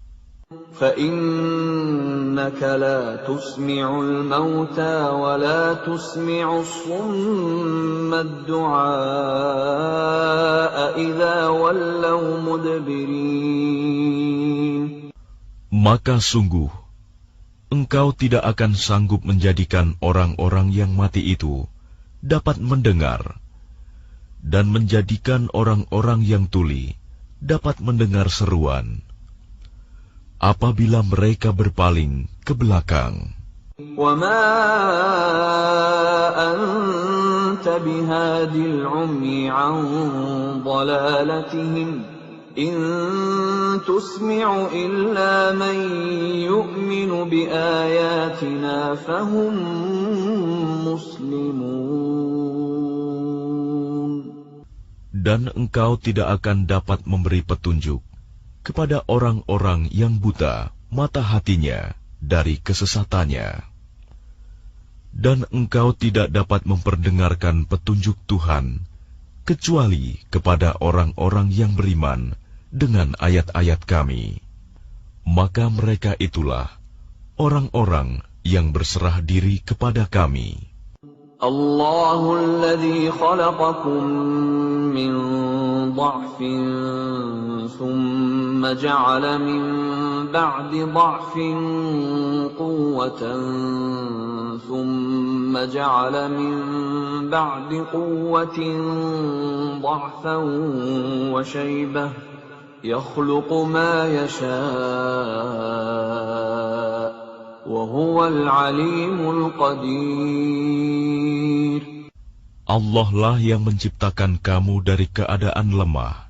فَإِنَّكَ لَا تُسْمِعُ الْمَوْتَى وَلَا تُسْمِعُ الصُّمَّ الدُّعَاءَ إِذَا وَلَّوْا مُدْبِرِينَ. Maka sungguh, engkau tidak akan sanggup menjadikan orang-orang yang mati itu dapat mendengar, dan menjadikan orang-orang yang tuli dapat mendengar seruan, apabila mereka berpaling ke belakang. وَمَا أَنْتَ بِهَادِ الْعُمْيِ عَنْ ضَلَالَتِهِمْ إِن تُسْمِعُ إِلَّا مَن يُؤْمِنُ بِآيَاتِنَا فَهُمْ مُسْلِمُونَ. Dan engkau tidak akan dapat memberi petunjuk kepada orang-orang yang buta mata hatinya dari kesesatannya. Dan engkau tidak dapat memperdengarkan petunjuk Tuhan kecuali kepada orang-orang yang beriman dengan ayat-ayat kami. Maka mereka itulah orang-orang yang berserah diri kepada kami. Allahul ladzi khalaqakum min dha'fin thumma ja'ala min ba'di dha'fin quwwatan thumma ja'ala min ba'di quwwatin dha'fan wa shaybah yakhluqu ma yasha' wa huwal alimul qadir. Allah lah yang menciptakan kamu dari keadaan lemah,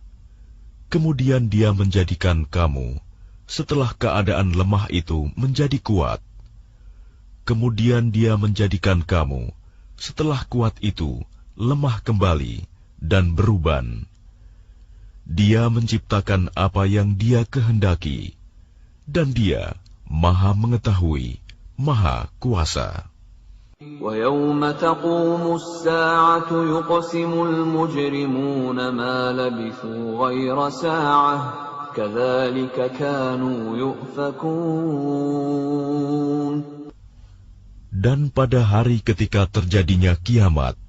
kemudian Dia menjadikan kamu setelah keadaan lemah itu menjadi kuat, kemudian Dia menjadikan kamu setelah kuat itu lemah kembali dan beruban. Dia menciptakan apa yang Dia kehendaki, dan Dia Maha Mengetahui, Maha Kuasa. وَيَوْمَ تَقُومُ السَّاعَةُ يُقْسِمُ الْمُجْرِمُونَ مَا لَبِثُوا غَيْرَ سَاعَةٍ كَذَلِكَ كَانُوا يُؤْفَكُونَ. Dan pada hari ketika terjadinya kiamat,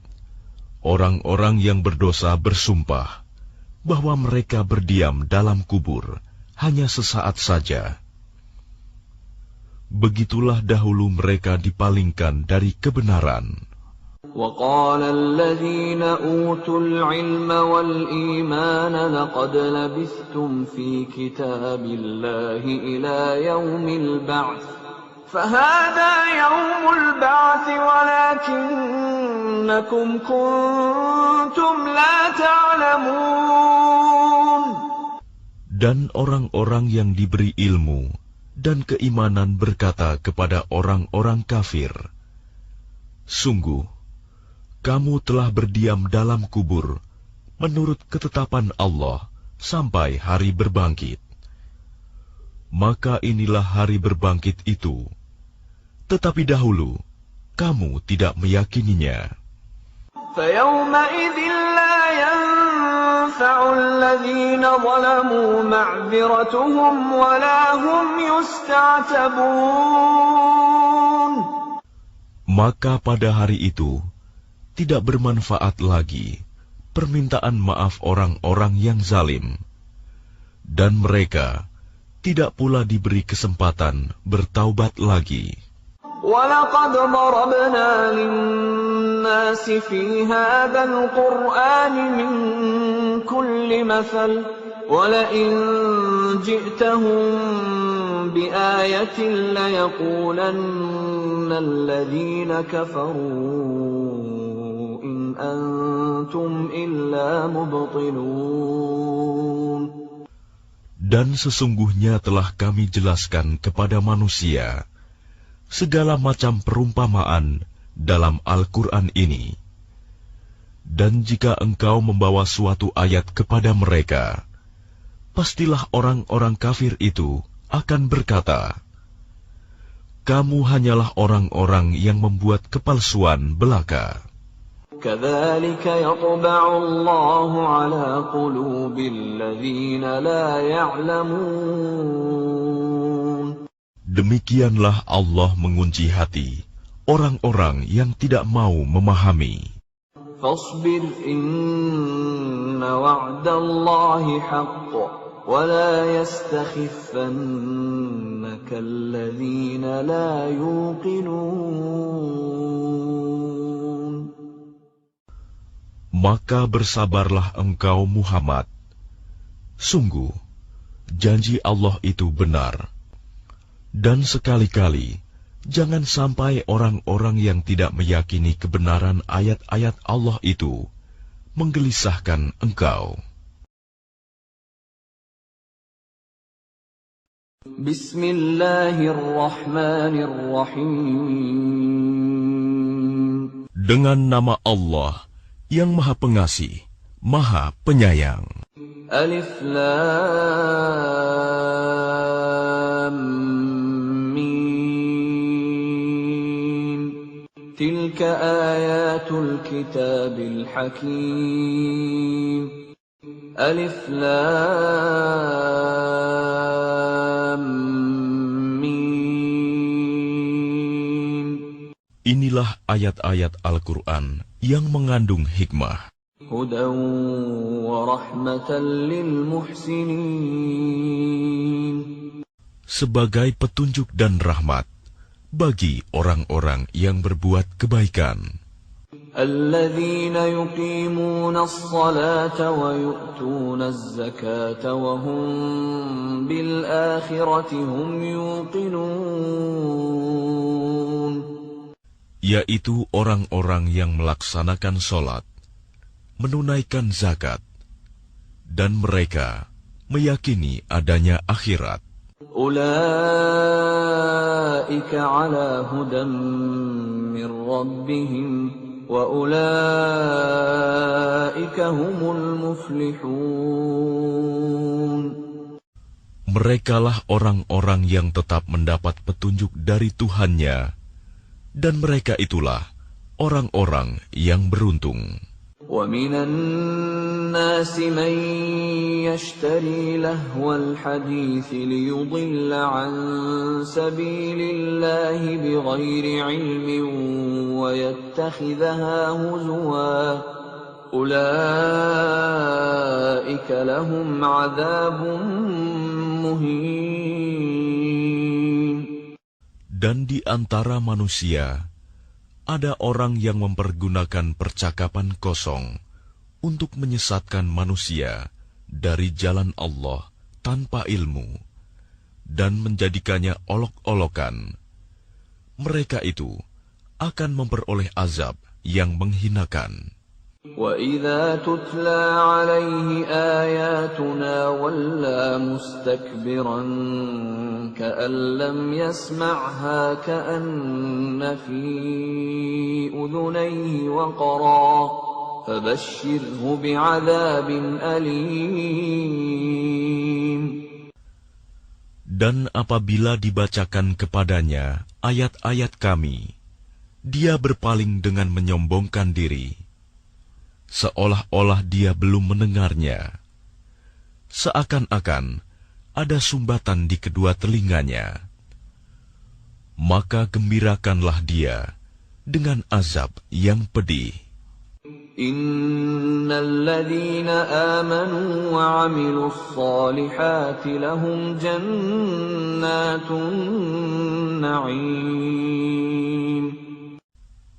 orang-orang yang berdosa bersumpah bahwa mereka berdiam dalam kubur hanya sesaat saja. Begitulah dahulu mereka dipalingkan dari kebenaran. وَقَالَ الَّذِينَ أُوتُوا الْعِلْمَ وَالْإِيمَانَ لَقَدْ لَبِثْتُمْ فِي كِتَابِ اللَّهِ إِلَى يَوْمِ الْبَعْثِ فَهَذَا يَوْمُ الْبَعْثِ وَلَكِنَّكُمْ كُنتُمْ لَا تَعْلَمُونَ. Dan orang-orang yang diberi ilmu dan keimanan berkata kepada orang-orang kafir, "Sungguh, kamu telah berdiam dalam kubur menurut ketetapan Allah sampai hari berbangkit. Maka inilah hari berbangkit itu. Tetapi dahulu, kamu tidak meyakininya." فَيَوْمَئِذٍ لَا يَنفَعُ الَّذِينَ ظَلَمُوا مَعْذِرَتُهُمْ وَلَا هُمْ يُسْتَعْتَبُونَ. Maka pada hari itu, tidak bermanfaat lagi permintaan maaf orang-orang yang zalim, dan mereka tidak pula diberi kesempatan bertaubat lagi. وَلَقَدْ ضَرَبْنَا لِلنَّاسِ فِي هَذَا الْقُرْآنِ مِنْ كُلِّ مَثَلٍ وَلَئِنْ جِئْتَهُمْ بِآيَةٍ لَيَقُولَنَّ الَّذِينَ كَفَرُوا إِنْ أَنْتُمْ إِلَّا مُبْطِلُونَ. Dan sesungguhnya telah kami jelaskan kepada manusia segala macam perumpamaan dalam Al-Quran ini. Dan jika engkau membawa suatu ayat kepada mereka, pastilah orang-orang kafir itu akan berkata, "Kamu hanyalah orang-orang yang membuat kepalsuan belaka." كَذَلِكَ يَطْبَعُ اللَّهُ عَلَى قُلُوبِ الَّذِينَ لَا يَعْلَمُونَ. Demikianlah Allah mengunci hati orang-orang yang tidak mau memahami. فَاصْبِرْ إِنَّ وَعْدَ اللَّهِ حَقٌّ وَلَا يَسْتَخِفَّنَّكَ الَّذِينَ لَا يُوقِنُونَ. Maka bersabarlah engkau Muhammad. Sungguh, janji Allah itu benar. Dan sekali-kali, jangan sampai orang-orang yang tidak meyakini kebenaran ayat-ayat Allah itu menggelisahkan engkau. Bismillahirrahmanirrahim. Dengan nama Allah yang Maha Pengasih, Maha Penyayang. Alif Lam Mim. Tilka ayatul kitabil hakim. Alif Lam Mim. Inilah ayat-ayat Al-Quran yang mengandung hikmah. Hudan wa rahmatan lil muhsinin. Sebagai petunjuk dan rahmat bagi orang-orang yang berbuat kebaikan. Alladzina yuqimuna as-salata wa yu'tuna az-zakata wa hum bil akhirati hum yuqinun. Yaitu orang-orang yang melaksanakan sholat, menunaikan zakat, dan mereka meyakini adanya akhirat. Ulaika ala hudan min rabbihim wa ulaika humul muflihun. Merekalah orang-orang yang tetap mendapat petunjuk dari Tuhannya, Dan mereka itulah orang-orang yang beruntung. وَمِنَ النَّاسِ مَن يَشْتَرِي لَهْوَ الْحَدِيثِ لِيُضِلَّ عَن سَبِيلِ اللَّهِ بِغَيْرِ عِلْمٍ وَيَتَّخِذَهَا هُزُوًا أُولَئِكَ لَهُمْ عَذَابٌ مُهِينٌ. Dan di antara manusia ada orang yang mempergunakan percakapan kosong untuk menyesatkan manusia dari jalan Allah tanpa ilmu dan menjadikannya olok-olokan. Mereka itu akan memperoleh azab yang menghinakan. وَإِذَا تُتْلَى عَلَيْهِ آيَاتُنَا وَلَّى مُسْتَكْبِرًا كَأَن لَّمْ يَسْمَعْهَا كَأَنَّ فِي أُذُنَيْهِ وَقْرًا فَبَشِّرْهُ بِعَذَابٍ أَلِيمٍ. Dan apabila dibacakan kepadanya ayat-ayat kami, dia berpaling dengan menyombongkan diri, seolah-olah dia belum mendengarnya. Seakan-akan ada sumbatan di kedua telinganya. Maka gembirakanlah dia dengan azab yang pedih. Innalladzina amanu wa 'amilus solihati lahum jannatun na'im.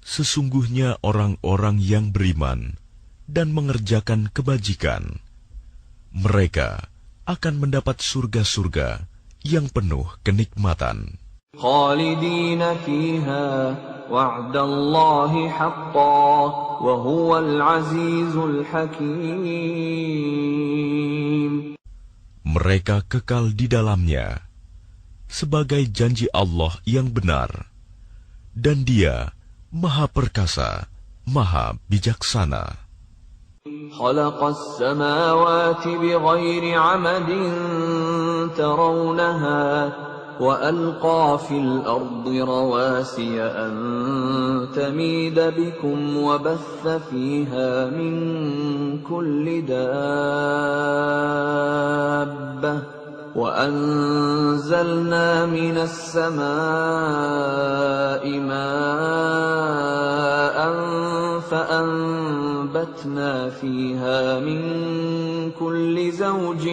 Sesungguhnya orang-orang yang beriman dan mengerjakan kebajikan, mereka akan mendapat surga-surga yang penuh kenikmatan. Khalidina fiha wa'dallahi haqqan wa huwal azizul hakim. Mereka kekal di dalamnya sebagai janji Allah yang benar, dan Dia Maha Perkasa, Maha Bijaksana. خلق السماوات بغير عمد ترونها وألقى في الأرض رواسي أن تميد بكم وبث فيها من كل دابة وأنزلنا من السماء ماء فأنبتنا فيها من كل زوج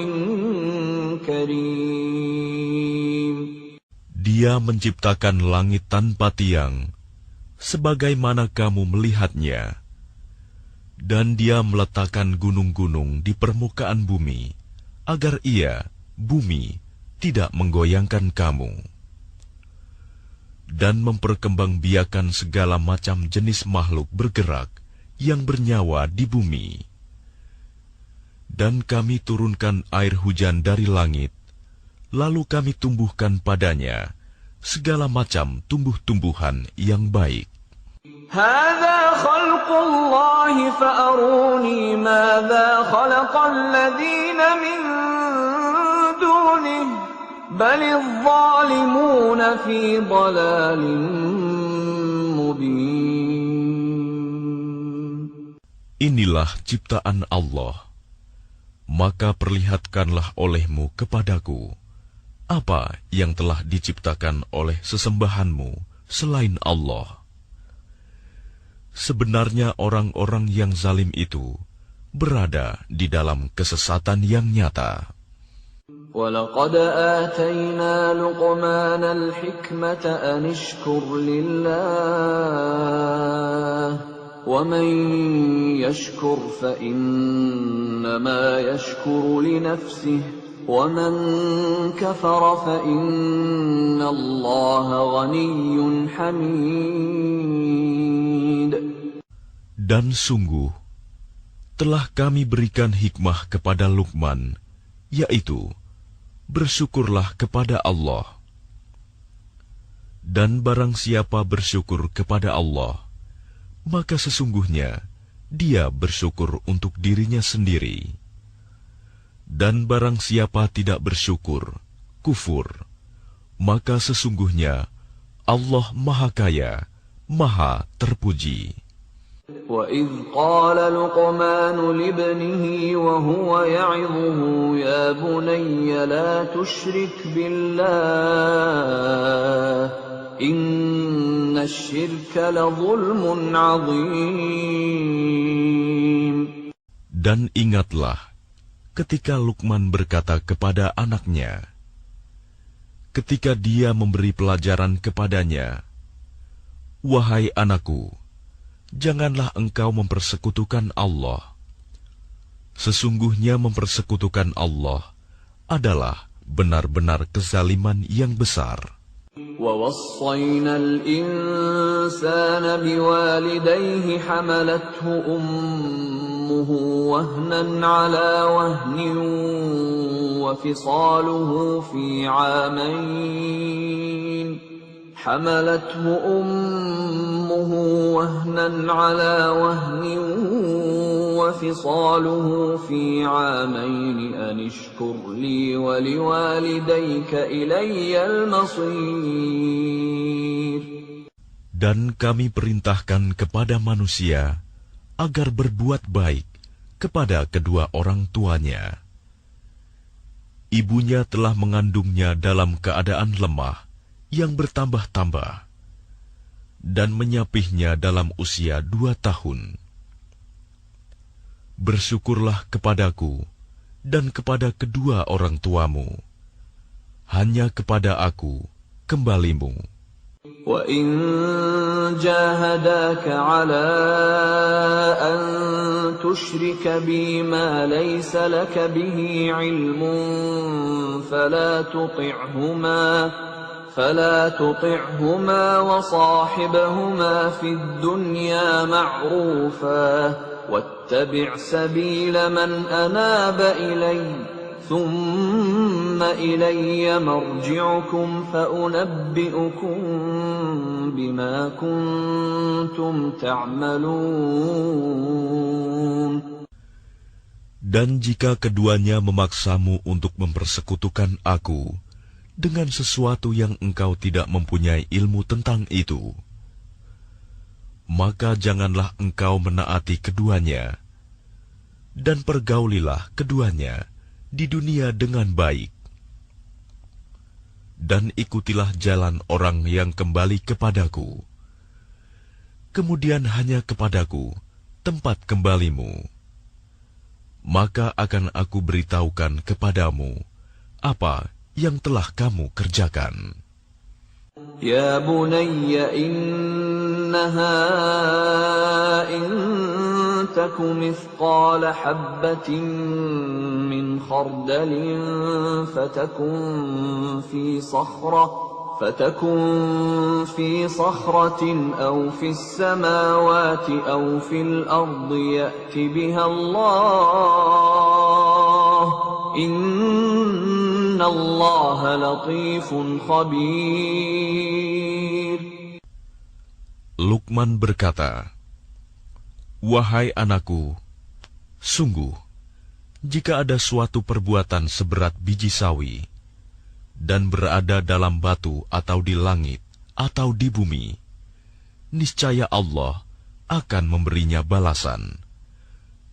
كريم. Dia menciptakan langit tanpa tiang, sebagaimana kamu melihatnya, dan Dia meletakkan gunung-gunung di permukaan bumi, agar Ia, bumi, tidak menggoyangkan kamu, dan memperkembangbiakan segala macam jenis makhluk bergerak yang bernyawa di bumi. Dan kami turunkan air hujan dari langit, lalu kami tumbuhkan padanya segala macam tumbuh-tumbuhan yang baik. Hadza khalqullahi fa'aruni madza khalaqal ladzina min dunihi balidh zalimuna fi dhalalin mubin. Inilah ciptaan Allah, maka perlihatkanlah olehmu kepadaku apa yang telah diciptakan oleh sesembahanmu selain Allah. Sebenarnya orang-orang yang zalim itu berada di dalam kesesatan yang nyata. وَلَقَدْ آتَيْنَا لُقْمَانَ الْحِكْمَةَ أَنِ اشْكُرْ لِلَّهِ وَمَنْ يَشْكُرْ فَإِنَّمَا يَشْكُرُ لِنَفْسِهِ وَمَنْ كَفَرَ فَإِنَّ اللَّهَ غَنِيٌّ حَمِيدٌ. Dan sungguh, telah kami berikan hikmah kepada Luqman, yaitu, bersyukurlah kepada Allah. Dan barang siapa bersyukur kepada Allah, maka sesungguhnya dia bersyukur untuk dirinya sendiri. Dan barang siapa tidak bersyukur, kufur, maka sesungguhnya Allah Maha Kaya, Maha Terpuji. وَإِذْ قَالَ لُقْمَانُ لِابْنِهِ وَهُوَ يَعِظُهُ يَا بُنَيَّ لَا تُشْرِكْ بِاللَّهِ إِنَّ الشِّرْكَ لَظُلْمٌ عَظِيمٌ. Dan ingatlah ketika Luqman berkata kepada anaknya, ketika dia memberi pelajaran kepadanya, "Wahai anakku, janganlah engkau mempersekutukan Allah. Sesungguhnya mempersekutukan Allah adalah benar-benar kezaliman yang besar." وَوَصَّيْنَا الْإِنسَانَ بِوَالِدَيْهِ حَمَلَتْهُ أُمُّهُ وَهْنًا عَلَى وَهْنٍ وَفِصَالُهُ فِي عَامَيْنِ حملته أمه وهنا على وهن وفصاله في عامين أن اشكر لي ولوالديك إلي المصير. Dan kami perintahkan kepada manusia agar berbuat baik kepada kedua orang tuanya. Ibunya telah mengandungnya dalam keadaan lemah yang bertambah-tambah, dan menyapihnya dalam usia 2 tahun. Bersyukurlah kepadaku dan kepada kedua orang tuamu. Hanya kepada aku kembalimu. وَإِن جَاهَدَاكَ عَلَىٰ أَن تُشْرِكَ بِي مَا لَيْسَ لَكَ بِهِ عِلْمٌ فلا تطعهما وصاحبهما في الدنيا معروفا واتبع سبيل من أناب إلي ثم إلي مرجعكم فأنبئكم بما كنتم تعملون. Dan jika keduanya memaksamu untuk mempersekutukan aku dengan sesuatu yang engkau tidak mempunyai ilmu tentang itu, maka janganlah engkau menaati keduanya, dan pergaulilah keduanya di dunia dengan baik, dan ikutilah jalan orang yang kembali kepadaku. Kemudian hanya kepadaku tempat kembalimu, maka akan aku beritahukan kepadamu apa yang telah kamu kerjakan. Ya bunayya innaha in taku mithqala habbatin min khardalin fatakun fi sakhratin aw fi as-samawati aw fil ardi ya'ti biha Allah Innallaha latifun khabir. Luqman berkata, "Wahai anakku, sungguh, jika ada suatu perbuatan seberat biji sawi, dan berada dalam batu atau di langit atau di bumi, niscaya Allah akan memberinya balasan.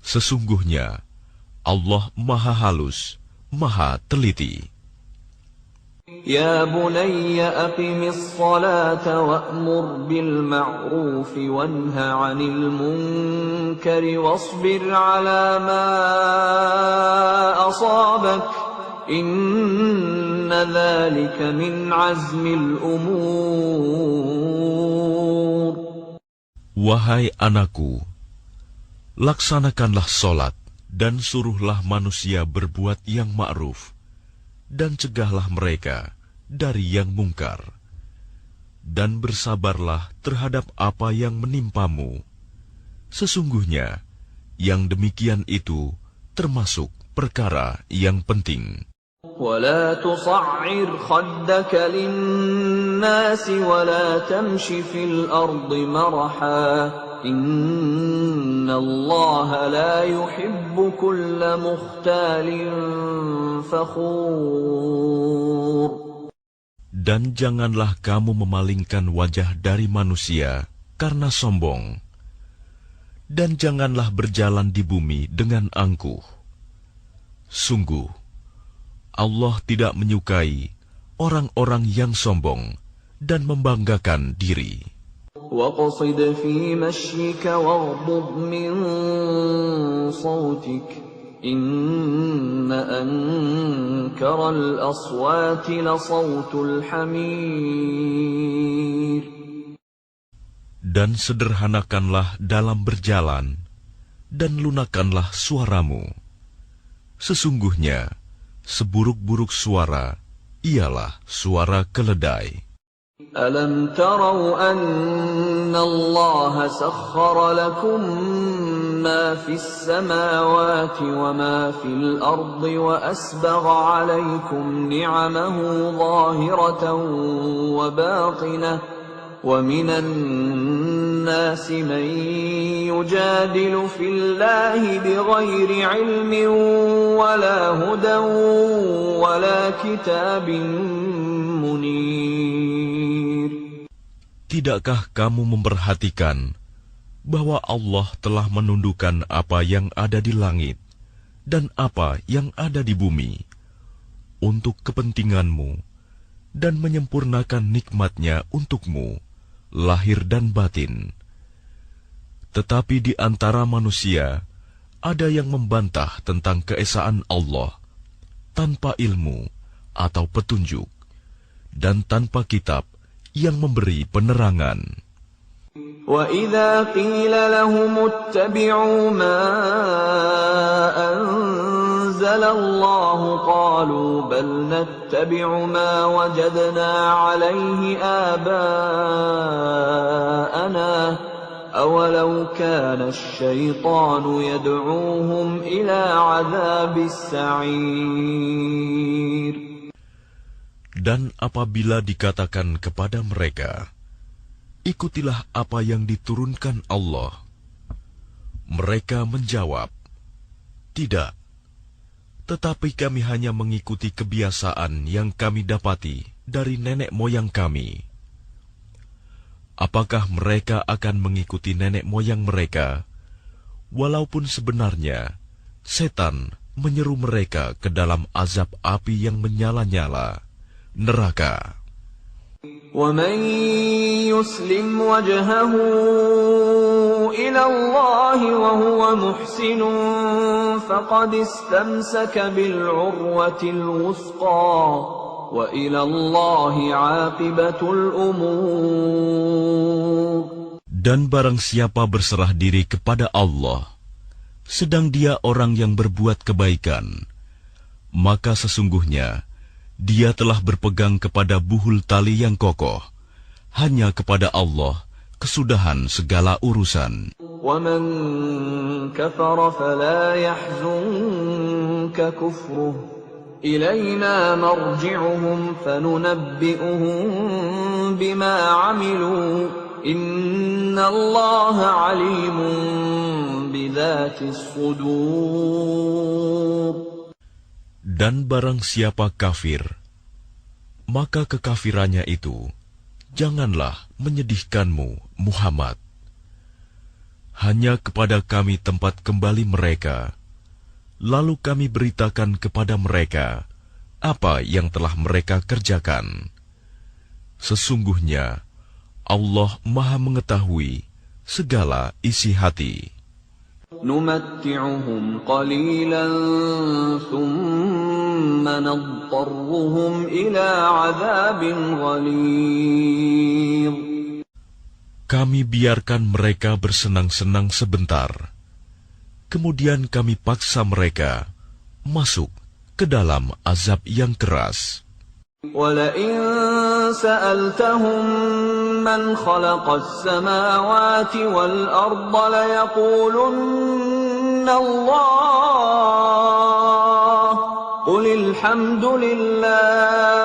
Sesungguhnya Allah Maha Halus, Maha Teliti." Ya bunayya aqimis salata wa'mur bil ma'ruf wanha 'anil munkari wasbir 'ala ma asabak inna dzalika min 'azmil umur. Wahai anakku, laksanakanlah solat dan suruhlah manusia berbuat yang ma'ruf, dan cegahlah mereka dari yang mungkar, dan bersabarlah terhadap apa yang menimpamu. Sesungguhnya yang demikian itu termasuk perkara yang penting. ولا تصعر خدك للناس ولا تمش في الأرض مرحا إن الله لا يحب كل مختال فخور. Dan janganlah kamu memalingkan wajah dari manusia karena sombong. Dan janganlah berjalan di bumi dengan angkuh. Sungguh, Allah tidak menyukai orang-orang yang sombong dan membanggakan diri. وَاقْصِدْ فِي مَشْيِكَ وَاغْضُضْ مِنْ صَوْتِكَ إِنَّ أَنكَرَ الْأَصْوَاتِ لَصَوْتُ الْحَمِيرِ. Dan sederhanakanlah dalam berjalan, dan lunakanlah suaramu. Sesungguhnya, seburuk-buruk suara ialah suara keledai. أَلَمْ تَرَوْا أَنَّ اللَّهَ سَخَّرَ لَكُم مَّا فِي السَّمَاوَاتِ وَمَا فِي الْأَرْضِ وَأَسْبَغَ عَلَيْكُمْ نِعَمَهُ ظَاهِرَةً وَبَاطِنَةً وَمِنَ النَّاسِ مَن يُجَادِلُ فِي اللَّهِ بِغَيْرِ عِلْمٍ وَلَا هُدًى وَلَا كِتَابٍ مُنِيرٍ. Tidakkah kamu memperhatikan bahwa Allah telah menundukkan apa yang ada di langit dan apa yang ada di bumi untuk kepentinganmu dan menyempurnakan nikmat-Nya untukmu, lahir dan batin. Tetapi di antara manusia ada yang membantah tentang keesaan Allah tanpa ilmu atau petunjuk dan tanpa kitab yang memberi penerangan. وَإِذَا قِيلَ لَهُمُ اتَّبِعُوا مَا أَنزَلَ اللَّهُ قَالُوا بَلْ نَتَّبِعُ مَا وَجَدْنَا عَلَيْهِ آبَاءَنَا أَوَلَوْ كَانَ الشَّيْطَانُ يَدْعُوهُمْ إِلَى عَذَابِ السَّعِيرِ. Dan apabila dikatakan kepada mereka, ikutilah apa yang diturunkan Allah, mereka menjawab, tidak, tetapi kami hanya mengikuti kebiasaan yang kami dapati dari nenek moyang kami. Apakah mereka akan mengikuti nenek moyang mereka, walaupun sebenarnya setan menyeru mereka ke dalam azab api yang menyala-nyala, neraka. وَمَن يُسْلِمْ وَجْهَهُ إِلَى اللَّهِ وَهُوَ مُحْسِنٌ فَقَدِ اسْتَمْسَكَ بِالْعُرْوَةِ الْوُثْقَى وَإِلَى اللَّهِ عَاقِبَةُ الْأُمُورِ. Dan barang siapa berserah diri kepada Allah, sedang dia orang yang berbuat kebaikan, maka sesungguhnya dia telah berpegang kepada buhul tali yang kokoh. Hanya kepada Allah kesudahan segala urusan. وَمَن كَفَرَ فَلَا يَحْزُنكَ كُفْرُهُ إِلَيْنَا مَرْجِعُهُمْ فَنُنَبِّئُهُم بِمَا عَمِلُوا إِنَّ اللَّهَ عَلِيمٌ بِذَاتِ الصُّدُورِ. Dan barang siapa kafir, maka kekafirannya itu janganlah menyedihkanmu, Muhammad. Hanya kepada kami tempat kembali mereka, lalu kami beritakan kepada mereka apa yang telah mereka kerjakan. Sesungguhnya Allah Maha mengetahui segala isi hati. نُمَتِّعُهُمْ قَلِيلًا ثُمَّ نَضْطَرُّهُمْ إِلَى عَذَابٍ غَلِيظٍ. Kami biarkan mereka bersenang-senang sebentar, kemudian kami paksa mereka masuk ke dalam azab yang keras. وَلَئِن سَأَلْتَهُم مَّنْ خَلَقَ السَّمَاوَاتِ وَالْأَرْضَ لَيَقُولُنَّ اللَّهُ قُلِ الْحَمْدُ لِلَّهِ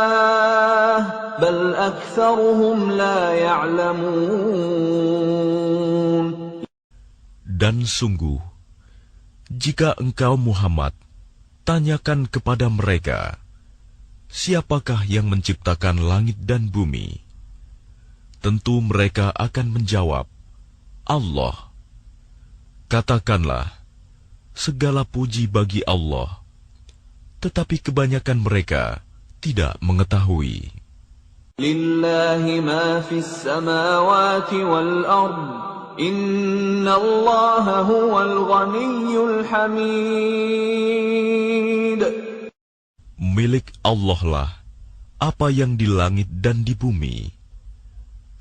بَلْ أَكْثَرُهُمْ لَا يَعْلَمُونَ. Dan sungguh, jika engkau Muhammad tanyakan kepada mereka, siapakah yang menciptakan langit dan bumi? Tentu mereka akan menjawab, Allah. Katakanlah, segala puji bagi Allah, tetapi kebanyakan mereka tidak mengetahui. Lillahi ma fis samawati wal ard. Innallaha huwal ghaniyyul hamid. Milik Allah lah apa yang di langit dan di bumi.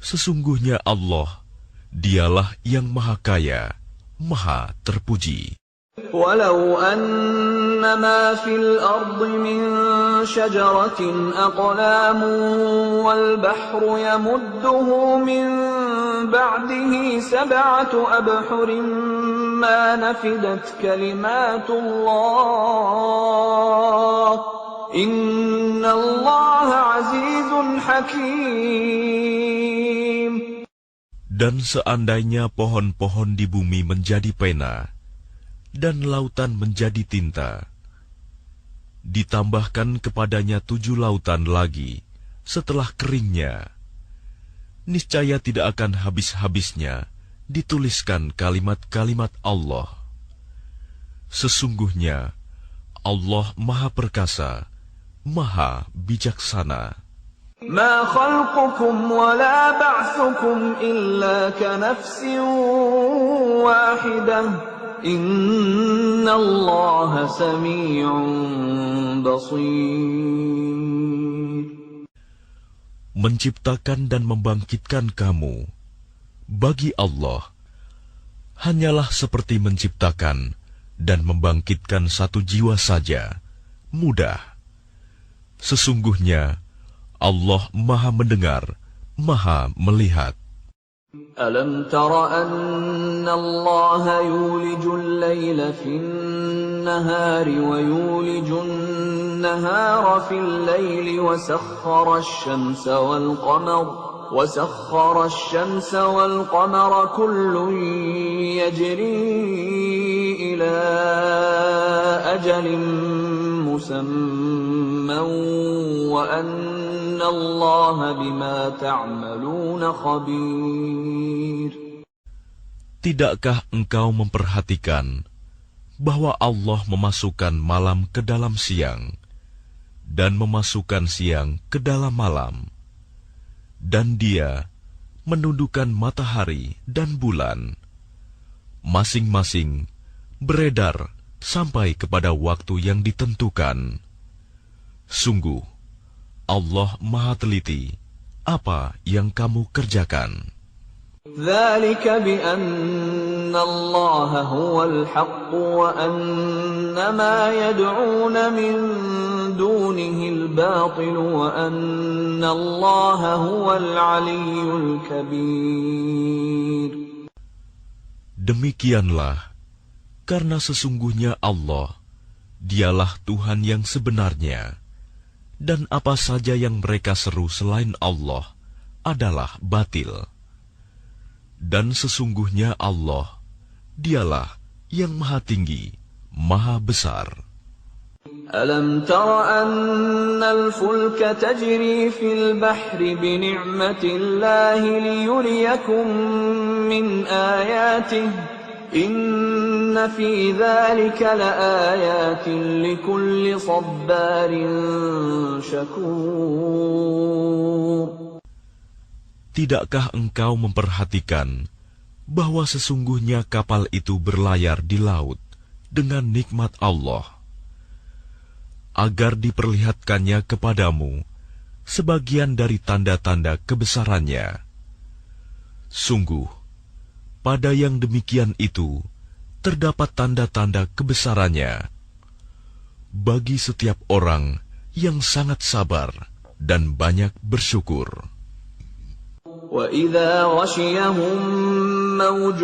Sesungguhnya Allah, dialah yang maha kaya, maha terpuji. Walau anna ma fil ardi min syajaratin aqlamun wal bahru yamudduhu min ba'dihi sab'atu abhurin ma nafidat kalimatullah. Innallaha azizun hakim. Dan seandainya pohon-pohon di bumi menjadi pena, dan lautan menjadi tinta, ditambahkan kepadanya 7 lautan lagi setelah keringnya, niscaya tidak akan habis-habisnya dituliskan kalimat-kalimat Allah. Sesungguhnya Allah Maha Perkasa, Maha Bijaksana. Ma khalqukum wa la ba'thukum illa ka nafsin wahidah. Innallaha sami'un basir. Menciptakan dan membangkitkan kamu bagi Allah hanyalah seperti menciptakan dan membangkitkan satu jiwa saja, mudah. Sesungguhnya Allah Maha Mendengar, Maha Melihat. Alam tara anna Allah yulijul layla fin nahari wa yulijun nahara fil layli wa sakhkhara asy-syamsa wal qamara وسخر الشمس والقمر كل يجري إلى أجل مسمى وأن الله بما تعملون خبير. Tidakkah engkau memperhatikan bahwa Allah memasukkan malam ke dalam siang dan memasukkan siang ke dalam malam, dan Dia menundukkan matahari dan bulan, masing-masing beredar sampai kepada waktu yang ditentukan. Sungguh, Allah Maha Teliti apa yang kamu kerjakan. ذلك بأن الله هو الحق وأن ما يدعون من دونه الباطل وأن الله هو العلي الكبير. Demikianlah, karena sesungguhnya Allah, dialah Tuhan yang sebenarnya, dan apa saja yang mereka seru selain Allah adalah batil. Dan sesungguhnya Allah, dialah yang maha tinggi, maha besar. Alam tara anna al-fulka tajri fil bahri bi ni'matillahi liyuriyakum min ayatihi inna fi dhalika laayatin likulli sabbarin syakur. Tidakkah engkau memperhatikan bahwa sesungguhnya kapal itu berlayar di laut dengan nikmat Allah, agar diperlihatkannya kepadamu sebagian dari tanda-tanda kebesarannya? Sungguh, pada yang demikian itu terdapat tanda-tanda kebesarannya bagi setiap orang yang sangat sabar dan banyak bersyukur. وَإِذَا غَشِيَهُم مَّوْجٌ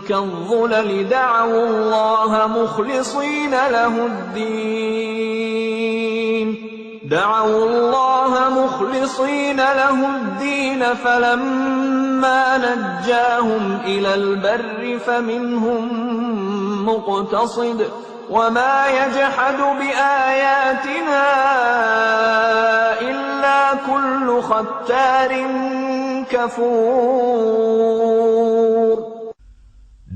كَالظُّلَلِ دَعَوُا اللَّهَ مُخْلِصِينَ لَهُ الدِّينَ فَلَمَّا نَجَّاهُمْ إِلَى الْبَرِّ فَمِنْهُم مُّقْتَصِدٌ وَمَا يَجْحَدُ بِآيَاتِنَا إِلَّا كُلُّ خَتَّارٍ كَفُورٍ.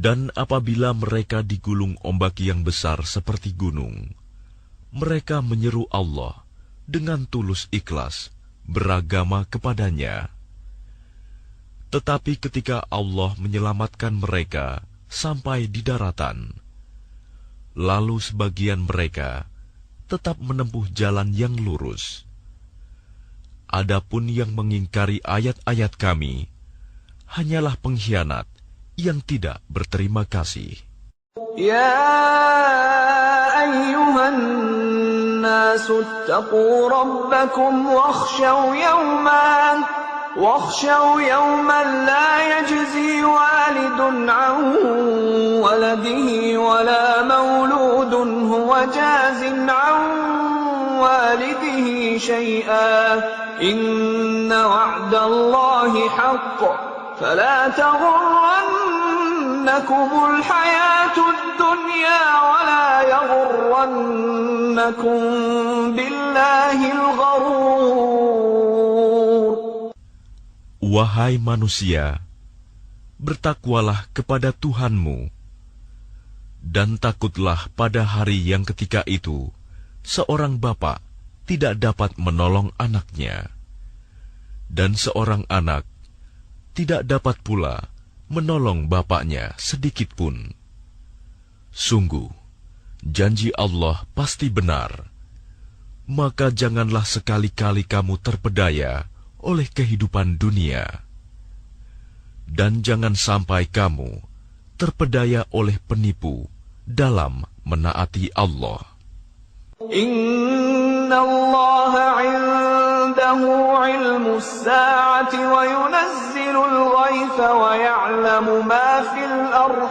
Dan apabila mereka digulung ombak yang besar seperti gunung, mereka menyeru Allah dengan tulus ikhlas beragama kepadanya. Tetapi ketika Allah menyelamatkan mereka sampai di daratan, lalu sebagian mereka tetap menempuh jalan yang lurus. Adapun yang mengingkari ayat-ayat kami, hanyalah pengkhianat yang tidak berterima kasih. Ya ayyuhan nasu attaqu rabbakum wakhshaw yawman la yajzi walidun an waladihi wala mawludun huwa jazin an walidihi shay'an inna wa'dallahi haqq فلا تغرنكم الحياة الدنيا ولا يغرنكم بالله الغرور. Wahai manusia, bertakwalah kepada Tuhanmu, dan takutlah pada hari yang ketika itu seorang bapa tidak dapat menolong anaknya, dan seorang anak tidak dapat pula menolong bapaknya sedikitpun. Sungguh, janji Allah pasti benar. Maka janganlah sekali-kali kamu terpedaya oleh kehidupan dunia. Dan jangan sampai kamu terpedaya oleh penipu dalam menaati Allah. Inna Allah 'indahu 'ilmus sa'ati wa yunazzilul ghaitha wa ya'lamu ma fil arham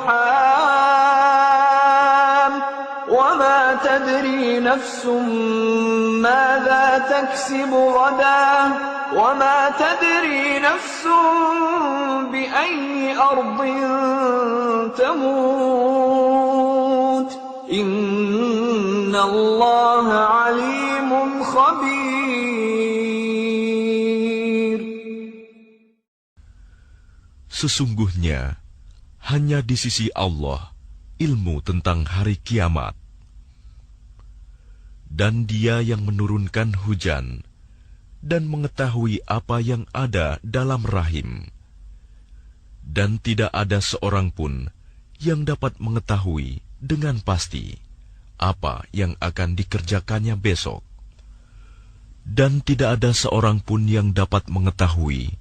wa ma tadri nafsun madza taksibu ghadan wa ma tadri nafsun bi ayyi ardin tamut. Inna Allah 'alimun khabir. Sesungguhnya hanya di sisi Allah ilmu tentang hari kiamat, dan Dia yang menurunkan hujan dan mengetahui apa yang ada dalam rahim, dan tidak ada seorang pun yang dapat mengetahui dengan pasti apa yang akan dikerjakannya besok, dan tidak ada seorang pun yang dapat mengetahui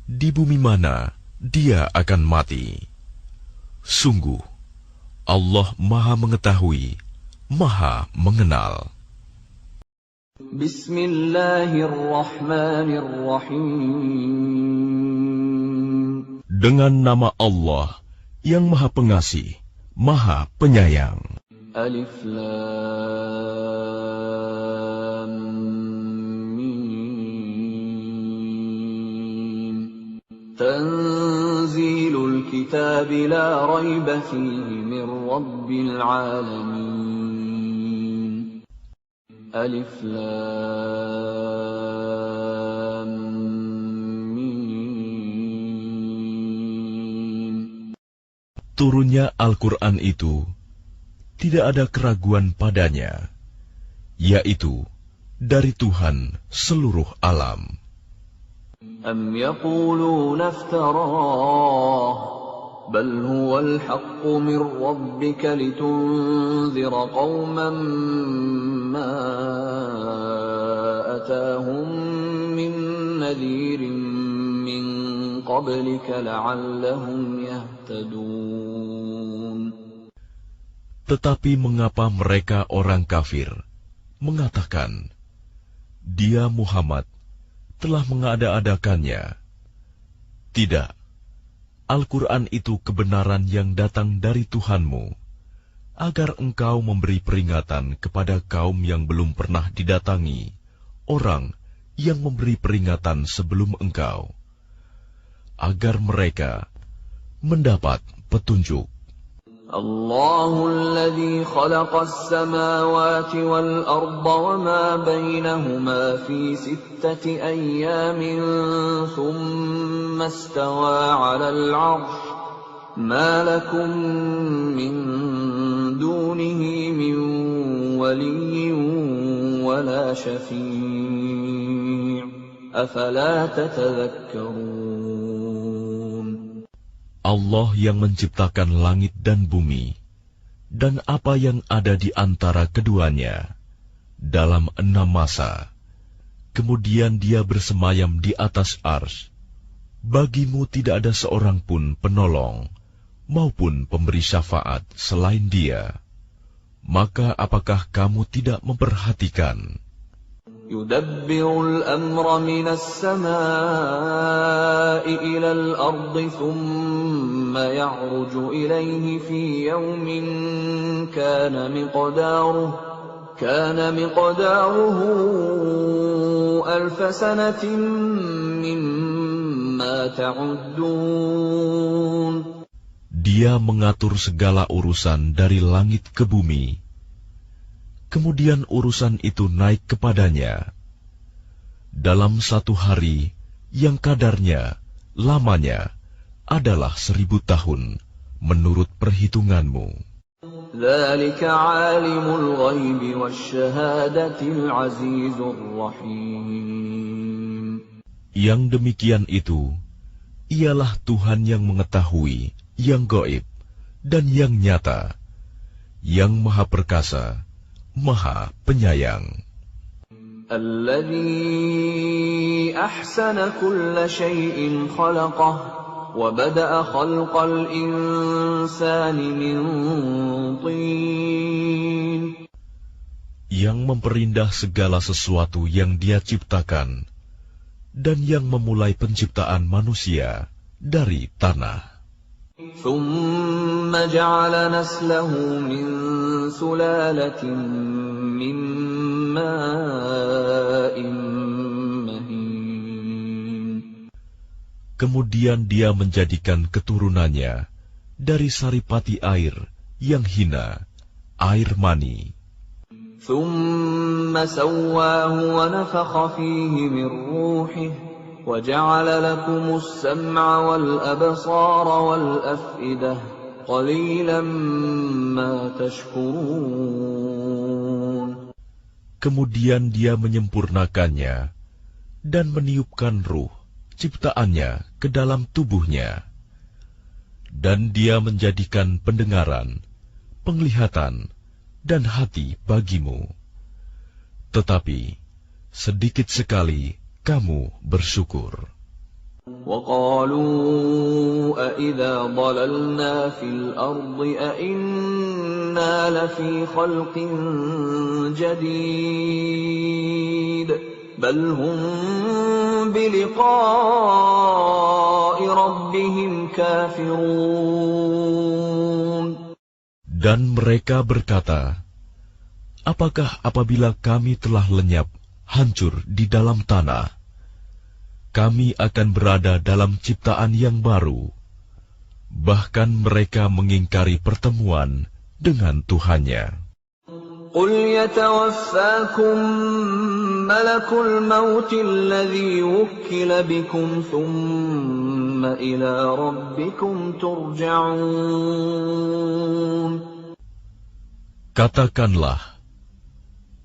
di bumi mana dia akan mati. Sungguh, Allah Maha Mengetahui, Maha Mengenal. Bismillahirrahmanirrahim. Dengan nama Allah yang Maha Pengasih, Maha Penyayang. Alif Lam Mim. Tanzilul kitab la rayba fihi min rabbil alamin. Alif Lam Mim. Turunnya Al-Quran itu tidak ada keraguan padanya, yaitu dari Tuhan seluruh alam. Am yaquluna iftarah bal huwal haqqu min rabbika litunzira qauman ma atahum min nadhirin min qablika la'allahum yahtadun. Tetapi mengapa mereka orang kafir mengatakan, Dia Muhammad telah mengada-adakannya? Tidak, Al-Quran itu kebenaran yang datang dari Tuhanmu, agar engkau memberi peringatan kepada kaum yang belum pernah didatangi, orang yang memberi peringatan sebelum engkau, agar mereka mendapat petunjuk. Allahu alladhi khalaqas samawati wal arda wa ma bainahuma fi sittati ayyamin thumma istawa 'alal 'arsy ما لكم من دونه من ولي ولا شفيع أفلا تتذكرون. Allah yang menciptakan langit dan bumi dan apa yang ada di antara keduanya dalam 6 masa. Kemudian Dia bersemayam di atas arsy. Bagimu tidak ada seorang pun penolong maupun pemberi syafaat selain Dia. Maka apakah kamu tidak memperhatikan? Yudabbirul amra minas samaa'i ilal ardi thumma ya'ruju ilayhi fi yawmin kana miqdaruhu alfa sanatin mimma ta'uddun. Dia mengatur segala urusan dari langit ke bumi. Kemudian urusan itu naik kepadanya dalam 1 hari yang kadarnya, lamanya adalah 1000 tahun menurut perhitunganmu. Dzalika 'alimul ghaibi wasyahadatil 'azizur rahim. Yang demikian itu ialah Tuhan yang mengetahui yang gaib dan yang nyata, yang Maha Perkasa, Maha Penyayang. Alladzi ahsana kulla syai'in khalaqah wa bada'a khalqal insani min tin. Yang memperindah segala sesuatu yang Dia ciptakan dan yang memulai penciptaan manusia dari tanah. ثم جعل نسله من سلالة من ماء مهين. Kemudian Dia menjadikan keturunannya dari saripati air yang hina, air mani. ثم سواه ونفخ فيه من روحه وَجَعَلَ لَكُمُ السَّمْعَ وَالْأَبْصَارَ وَالْأَفْئِدَةَ قَلِيلًا مَا تَشْكُرُونَ. Kemudian Dia menyempurnakannya dan meniupkan ruh ciptaannya ke dalam tubuhnya. Dan Dia menjadikan pendengaran, penglihatan, dan hati bagimu. Tetapi sedikit sekali kamu bersyukur. وَقَالُوا أَإِذَا ضَلَلْنَا فِي الْأَرْضِ أَإِنَّا لَفِي خَلْقٍ جَدِيدٍ بَلْ هُمْ بِلِقَاءِ رَبِّهِمْ كَافِرُونَ. Dan mereka berkata, apakah apabila kami telah lenyap, hancur di dalam tanah, kami akan berada dalam ciptaan yang baru? Bahkan mereka mengingkari pertemuan dengan Tuhannya. قُلْ يَتَوَفَّاكُم مَّلَكُ الْمَوْتِ الَّذِي وُكِّلَ بِكُمْ ثُمَّ إِلَىٰ رَبِّكُمْ تُرْجَعُونَ. Katakanlah,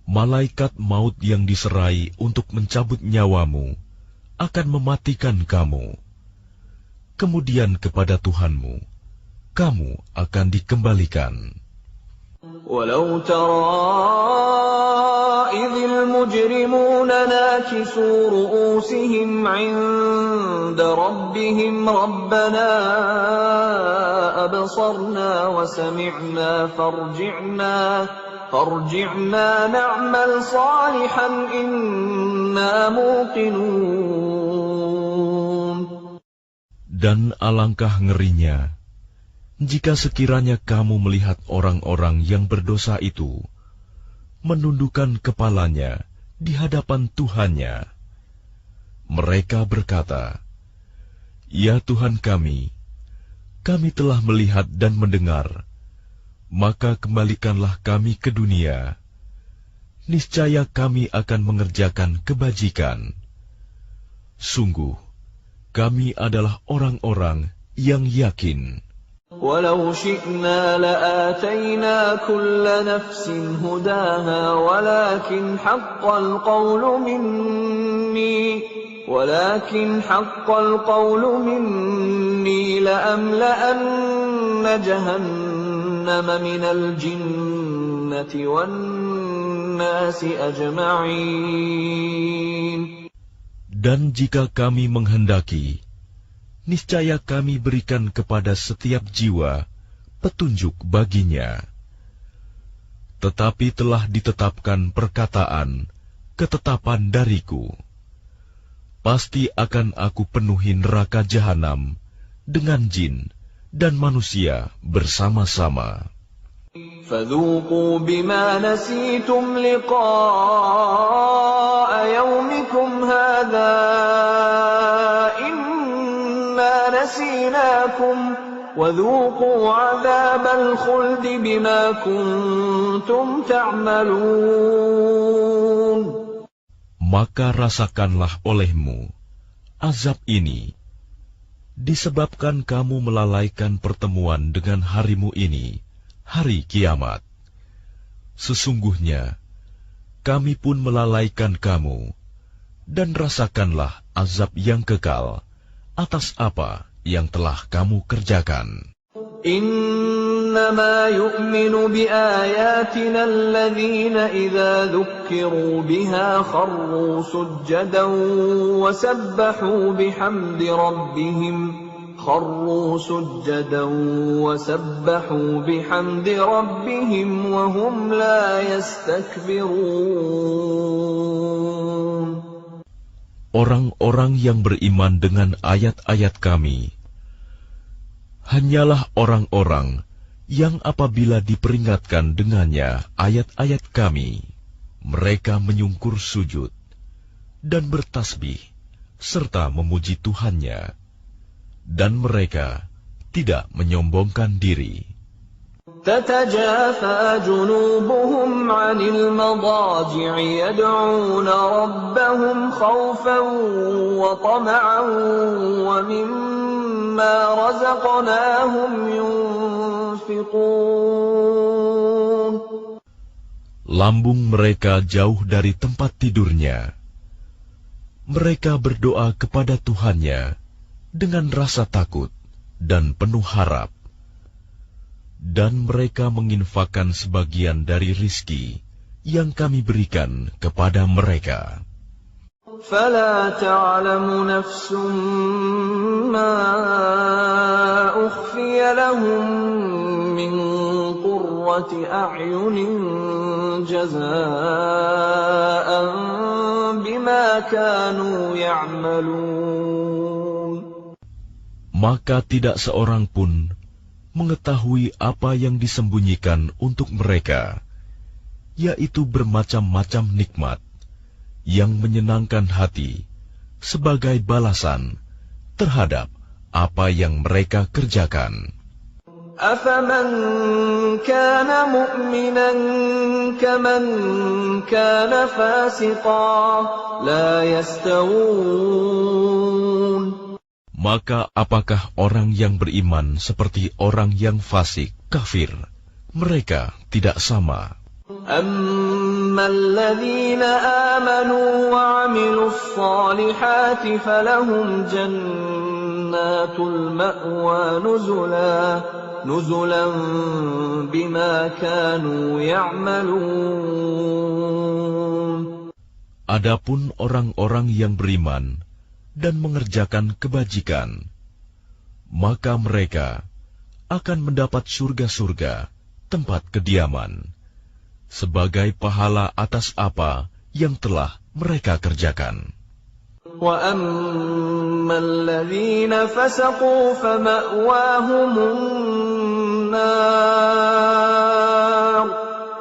malaikat maut yang diserai untuk mencabut nyawamu akan mematikan kamu. Kemudian kepada Tuhanmu, kamu akan dikembalikan. وَلَوْ تَرَىٰ إِذِ الْمُجْرِمُونَ نَاكِسُو رُءُوسِهِمْ عِندَ رَبِّهِمْ رَبَّنَا أَبْصَرْنَا وَسَمِعْنَا فارجعنا نعمل صالحا إنا موقنون. Dan alangkah ngerinya jika sekiranya kamu melihat orang-orang yang berdosa itu menundukkan kepalanya di hadapan Tuhannya. Mereka berkata, "Ya Tuhan kami telah melihat dan mendengar, maka kembalikanlah kami ke dunia. Niscaya kami akan mengerjakan kebajikan. Sungguh, kami adalah orang-orang yang yakin." ولو شئنا لآتينا كل نفس هداها ولكن حق القول مني لأملأن جهنم من الجنة والناس أجمعين. Dan jika kami menghendaki, niscaya kami berikan kepada setiap jiwa petunjuk baginya. Tetapi telah ditetapkan ketetapan dariku. Pasti akan aku penuhi neraka jahanam dengan jin dan manusia bersama-sama. فذوقوا بما نسيتم لقاء يومكم هذا إنا نسيناكم وذوقوا عذاب الخلد بما كنتم تعملون. Maka rasakanlah olehmu azab ini disebabkan kamu melalaikan pertemuan dengan harimu ini, hari kiamat. Sesungguhnya, kami pun melalaikan kamu, dan rasakanlah azab yang kekal atas apa yang telah kamu kerjakan. إنما يؤمن بآياتنا الذين إذا ذكروا بها خروا سجدا وسبحوا بحمد ربهم وهم لا يستكبرون. Orang-orang yang beriman dengan ayat-ayat kami hanyalah orang-orang yang apabila diperingatkan dengannya ayat-ayat kami, mereka menyungkur sujud dan bertasbih serta memuji Tuhannya, dan mereka tidak menyombongkan diri. تتجافى جنوبهم عن المضاجع يدعون ربهم خوفا وطمعا ومما رزقناهم ينفقون. Lambung mereka jauh dari tempat tidurnya. Mereka berdoa kepada Tuhannya dengan rasa takut dan penuh harap. Dan mereka menginfakkan sebagian dari rizki yang kami berikan kepada mereka. فَلَا تَعْلَمُ نَفْسٌ مَّا أُخْفِيَ لَهُم مِّن قُرَّةِ أَعْيُنٍ جَزَاءً بِمَا كَانُوا يَعْمَلُونَ. Maka tidak seorang pun mengetahui apa yang disembunyikan untuk mereka, yaitu bermacam-macam nikmat yang menyenangkan hati sebagai balasan terhadap apa yang mereka kerjakan. أَفَمَنْ كَانَ مُؤْمِنًا كَمَنْ كَانَ فَاسِقًا لَا يَسْتَوُونَ. Maka apakah orang yang beriman seperti orang yang fasik, kafir? Mereka tidak sama. أَمَّا الَّذِينَ آمَنُوا وَعَمِلُوا الصَّالِحَاتِ فَلَهُمْ جَنَّاتُ الْمَأْوَى نُزُلًا بِمَا كَانُوا يَعْمَلُونَ. Adapun orang-orang yang beriman dan mengerjakan kebajikan, maka mereka akan mendapat surga-surga, tempat kediaman, sebagai pahala atas apa yang telah mereka kerjakan. وَأَمَّا الَّذِينَ فَسَقُوا فَمَأْوَاهُمُ النَّارُ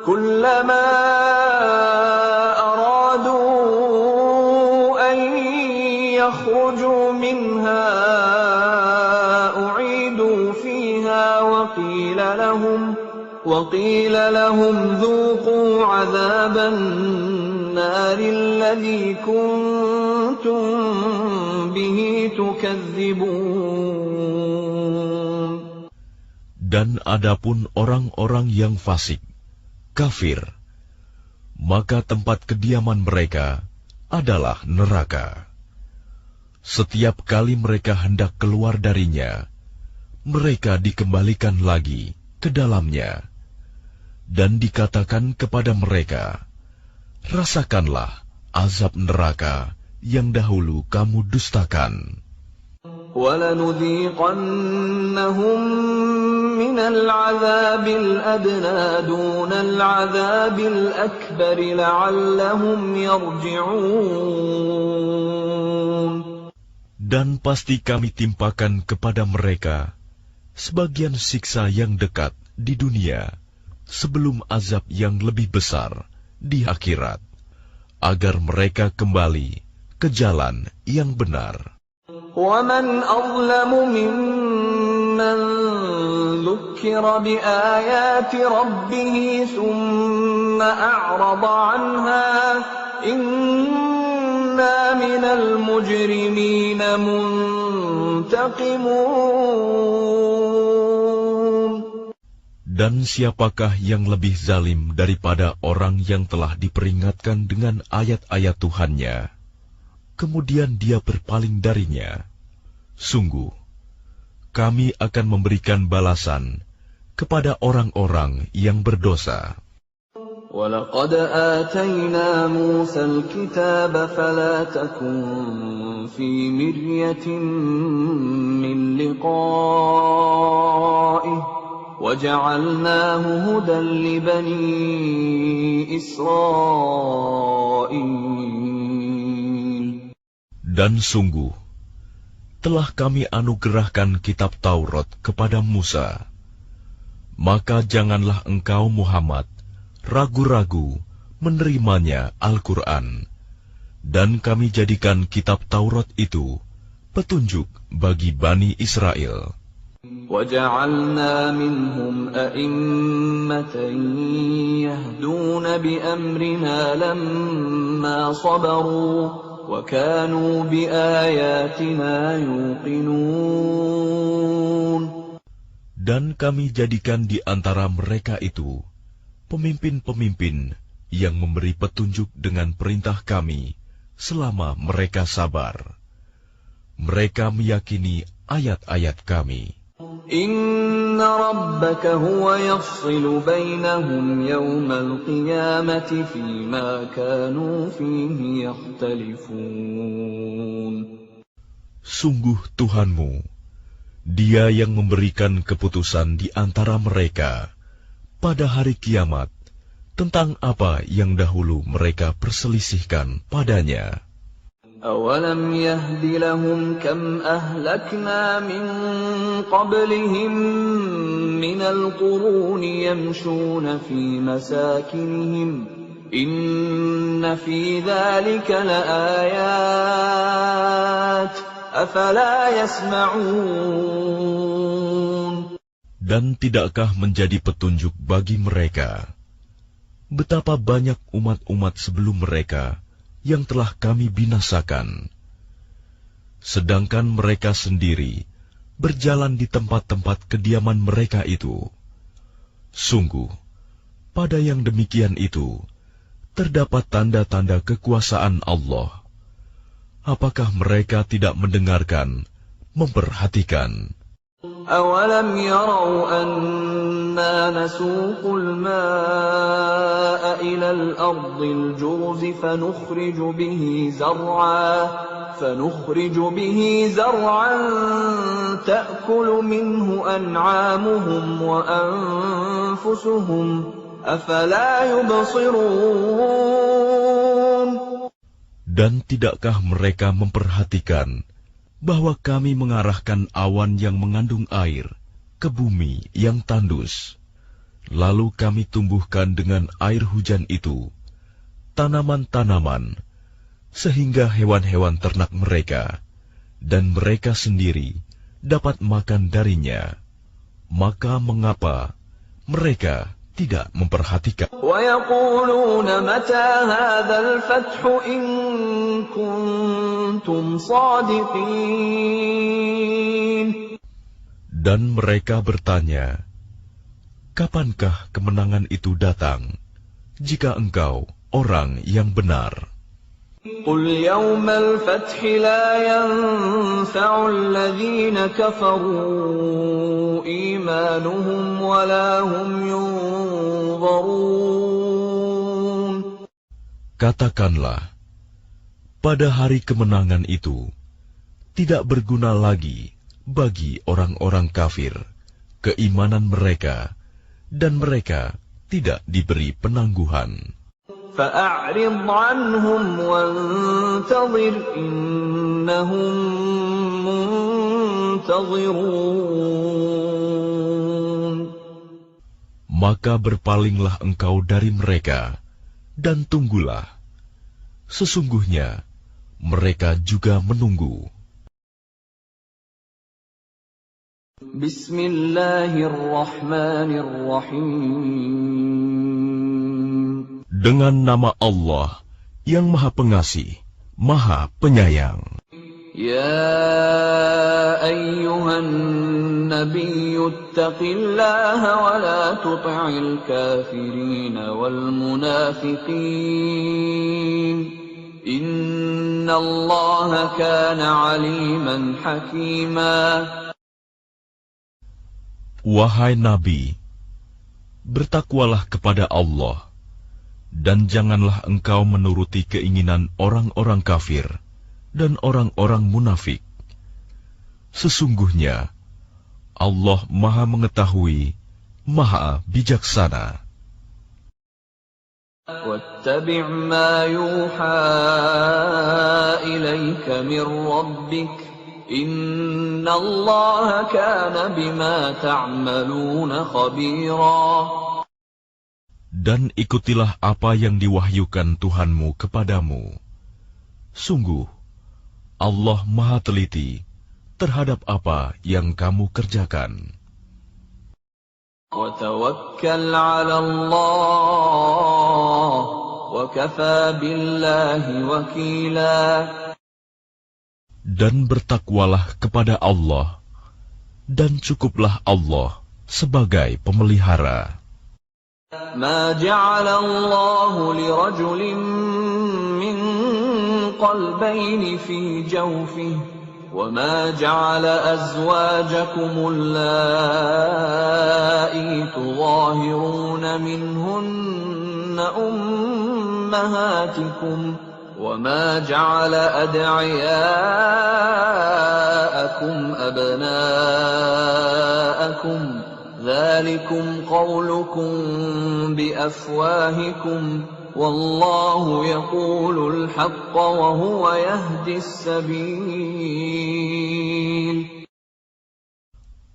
كُلَّمَا يخرجوا منها أعيدوا فيها وقيل لهم ذوقوا عذاب النار الذي كنتم به تكذبون. Dan adapun orang-orang yang fasik, kafir, maka tempat kediaman mereka adalah neraka. Setiap kali mereka hendak keluar darinya, mereka dikembalikan lagi ke dalamnya, dan dikatakan kepada mereka, rasakanlah azab neraka yang dahulu kamu dustakan. وَلَنُذِيقَنَّهُمْ مِنَ الْعَذَابِ الْأَدْنَى دُونَ الْعَذَابِ الْأَكْبَرِ لَعَلَّهُمْ يَرْجِعُونَ. Dan pasti kami timpakan kepada mereka sebagian siksa yang dekat di dunia sebelum azab yang lebih besar di akhirat, agar mereka kembali ke jalan yang benar. وَمَنْ أَظْلَمُ مِمَّنْ ذُكِّرَ بِآيَاتِ رَبِّهِ ثُمَّ أَعْرَضَ عَنْهَا إِنَّا مِنَ الْمُجْرِمِينَ مُنْتَقِمُونَ. Dan siapakah yang lebih zalim daripada orang yang telah diperingatkan dengan ayat-ayat Tuhannya, kemudian dia berpaling darinya? Sungguh, kami akan memberikan balasan kepada orang-orang yang berdosa. وَلَقَدْ آتَيْنَا مُوسَى الْكِتَابَ فَلَا تَكُنْ فِي مِرْيَةٍ مِّن لِقَائِهِ وَجَعَلْنَاهُ هُدًى لِبَنِي إِسْرَائِيلَ. Dan sungguh, telah kami anugerahkan kitab Taurat kepada Musa. Maka janganlah engkau Muhammad ragu-ragu menerimanya Al-Quran. Dan kami jadikan kitab Taurat itu petunjuk bagi Bani Israel. وَجَعَلْنَا مِنْهُمْ أَئِمَّةً يَهْدُونَ بِأَمْرِنَا لَمَّا صَبَرُوا وَكَانُوا بِآيَاتِنَا يُوقِنُونَ. Dan kami jadikan di antara mereka itu pemimpin-pemimpin yang memberi petunjuk dengan perintah kami selama mereka sabar. Mereka meyakini ayat-ayat kami. إِنَّ رَبَّكَ هُوَ يَفْصِلُ بَيْنَهُمْ يَوْمَ الْقِيَامَةِ فِيمَا كَانُوا فِيهِ يَخْتَلِفُونَ. Sungguh Tuhanmu, Dia yang memberikan keputusan di antara mereka pada hari kiamat tentang apa yang dahulu mereka perselisihkan padanya. أَوَلَمْ يَهْدِ لَهُمْ كَمْ أَهْلَكْنَا مِنْ قَبْلِهِمْ مِنَ الْقُرُونِ يَمْشُونَ فِي مَسَاكِنِهِمْ إِنَّ فِي ذَلِكَ لَآيَاتٍ أَفَلَا يَسْمَعُونَ. Dan tidakkah menjadi petunjuk bagi mereka betapa banyak umat-umat sebelum mereka yang telah kami binasakan, sedangkan mereka sendiri berjalan di tempat-tempat kediaman mereka itu. Sungguh, pada yang demikian itu terdapat tanda-tanda kekuasaan Allah. Apakah mereka tidak mendengarkan, memperhatikan? أَوَلَمْ يَرَوْا أَنَّا نَسُوقُ الْمَاءَ إِلَى الْأَرْضِ الْجُرُزِ فَنُخْرِجُ بِهِ زَرْعًا تَأْكُلُ مِنْهُ أَنْعَامُهُمْ وَأَنْفُسُهُمْ أَفَلَا يُبْصِرُونَ. Dan tidakkah mereka memperhatikan bahwa kami mengarahkan awan yang mengandung air ke bumi yang tandus, lalu kami tumbuhkan dengan air hujan itu tanaman-tanaman, sehingga hewan-hewan ternak mereka dan mereka sendiri dapat makan darinya. Maka mengapa mereka tidak memperhatikan? وَيَقُولُونَ مَتَى هَذَا الْفَتْحُ إِن كُنتُمْ صَادِقِينَ. Dan mereka bertanya, kapankah kemenangan itu datang, jika engkau orang yang benar? قل يوم الفتح لا ينفع الذين كفروا إيمانهم ولا هم ينظرون. Katakanlah, pada hari kemenangan itu tidak berguna lagi bagi orang-orang kafir keimanan mereka, dan mereka tidak diberi penangguhan. فأعرض عنهم وانتظر إنهم منتظرون. Maka berpalinglah engkau dari mereka, dan tunggulah. Sesungguhnya mereka juga menunggu. Bismillahirrahmanirrahim. Dengan nama Allah yang Maha Pengasih, Maha Penyayang. Ya ayyuhan nabiyyu ittaqillaha wa la tuti'il kafirin wal munafiqin. Innallaha kana 'aliman hakima. Wahai Nabi, bertakwalah kepada Allah, dan janganlah engkau menuruti keinginan orang-orang kafir dan orang-orang munafik. Sesungguhnya Allah Maha Mengetahui, Maha Bijaksana. واتبع ما يوحى إليك من ربك إن الله كان بما تعملون خبيرا. Dan ikutilah apa yang diwahyukan Tuhanmu kepadamu. Sungguh, Allah Maha Teliti terhadap apa yang kamu kerjakan. وتوكل على الله وكفى بالله وكيلا. Dan bertakwalah kepada Allah, dan cukuplah Allah sebagai pemelihara. ما جعل الله لرجل من قلبين في جوفه وما جعل أزواجكم اللائي تظاهرون منهن أمهاتكم وما جعل أدعياءكم أبناءكم ذلكم قولكم بأفواهكم والله يقول الحق وهو يهدي السبيل.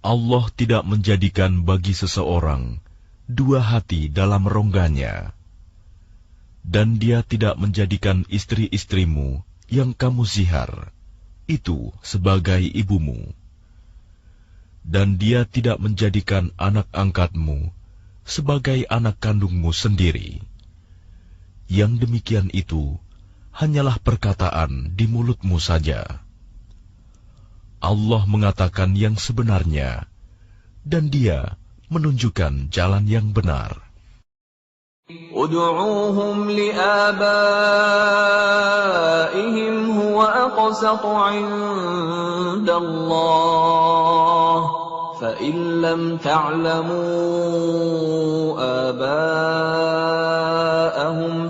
Allah tidak menjadikan bagi seseorang dua hati dalam rongganya, dan Dia tidak menjadikan istri-istrimu yang kamu zihar itu sebagai ibumu. Dan Dia tidak menjadikan anak angkatmu sebagai anak kandungmu sendiri. Yang demikian itu hanyalah perkataan di mulutmu saja. Allah mengatakan yang sebenarnya, dan Dia menunjukkan jalan yang benar. Ud'uuhum li'abaihim huwa aqsatu 'indallah fa in lam ta'lamu abaahum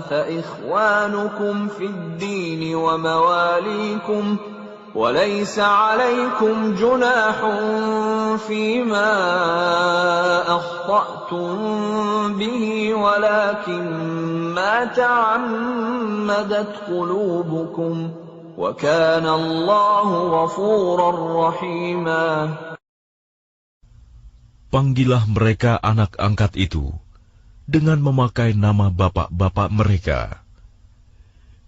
fa ikhwanukum fid din wa mawalikum wa laysa 'alaykum junahun fima akhta'tum bihi walakin ma ta'ammadat qulubukum wa kana Allahu ghafurar rahima. Panggillah mereka anak angkat itu dengan memakai nama bapak-bapak mereka.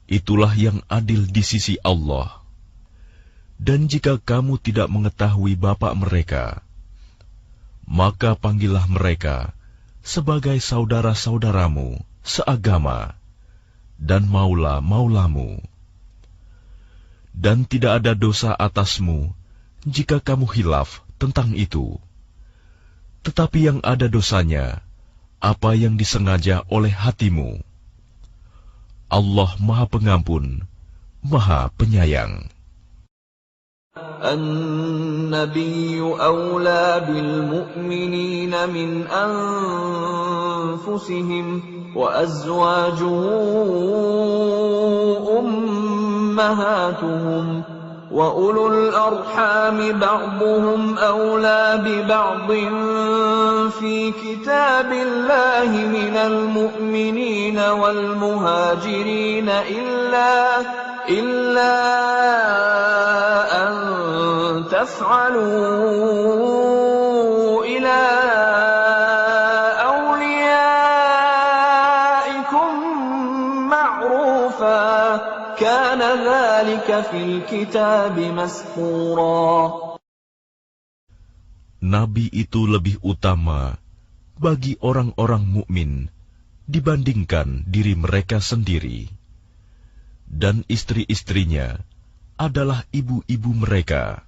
Itulah yang adil di sisi Allah. Dan jika kamu tidak mengetahui bapak mereka, maka panggillah mereka sebagai saudara-saudaramu seagama dan maula-maulamu. Dan tidak ada dosa atasmu jika kamu khilaf tentang itu. tetapi yang ada dosanya apa yang disengaja oleh hatimu. Allah Maha Pengampun, Maha Penyayang. النبي أولى بالمؤمنين من أنفسهم وأزواجه أمهاتهم وأولو الأرحام بعضهم أولى ببعض في كتاب الله من المؤمنين والمهاجرين إلا أن تفعلوا إلى أوليائكم معروفا كان ذلك في الكتاب مسطورا. Nabi itu lebih utama bagi orang-orang mukmin dibandingkan diri mereka sendiri, dan istri-istrinya adalah ibu-ibu mereka.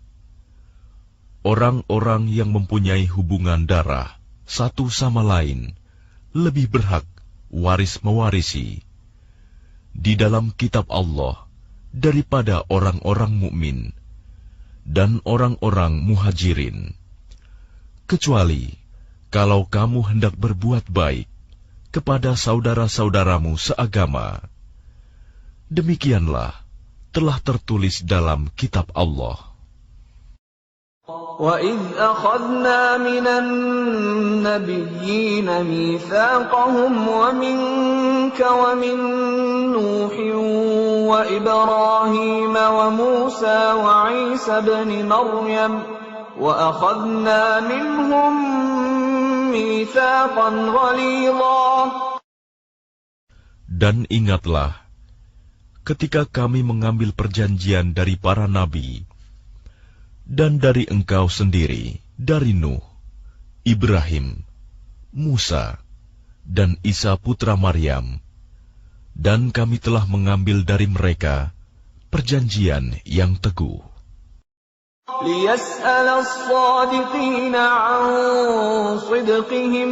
Orang-orang yang mempunyai hubungan darah satu sama lain lebih berhak waris-mewarisi di dalam kitab Allah daripada orang-orang mukmin dan orang-orang muhajirin, kecuali kalau kamu hendak berbuat baik kepada saudara-saudaramu seagama. Demikianlah telah tertulis dalam kitab Allah. وَإِذْ أَخَذْنَا مِنَ النَّبِيِّينَ مِيثَاقَهُمْ وَمِنكَ وَمِن نُّوحٍ وَإِبْرَاهِيمَ وَمُوسَى وَعِيسَى ابْنِ مَرْيَمَ وَأَخَذْنَا مِنْهُم مِّيثَاقًا غَلِيظًا. Dan ingatlah ketika kami mengambil perjanjian dari para nabi dan dari engkau sendiri, dari Nuh, Ibrahim, Musa, dan Isa putra Maryam, dan kami telah mengambil dari mereka perjanjian yang teguh. لِيَسْأَلَ الصَّادِقِينَ عَنْ صِدْقِهِمْ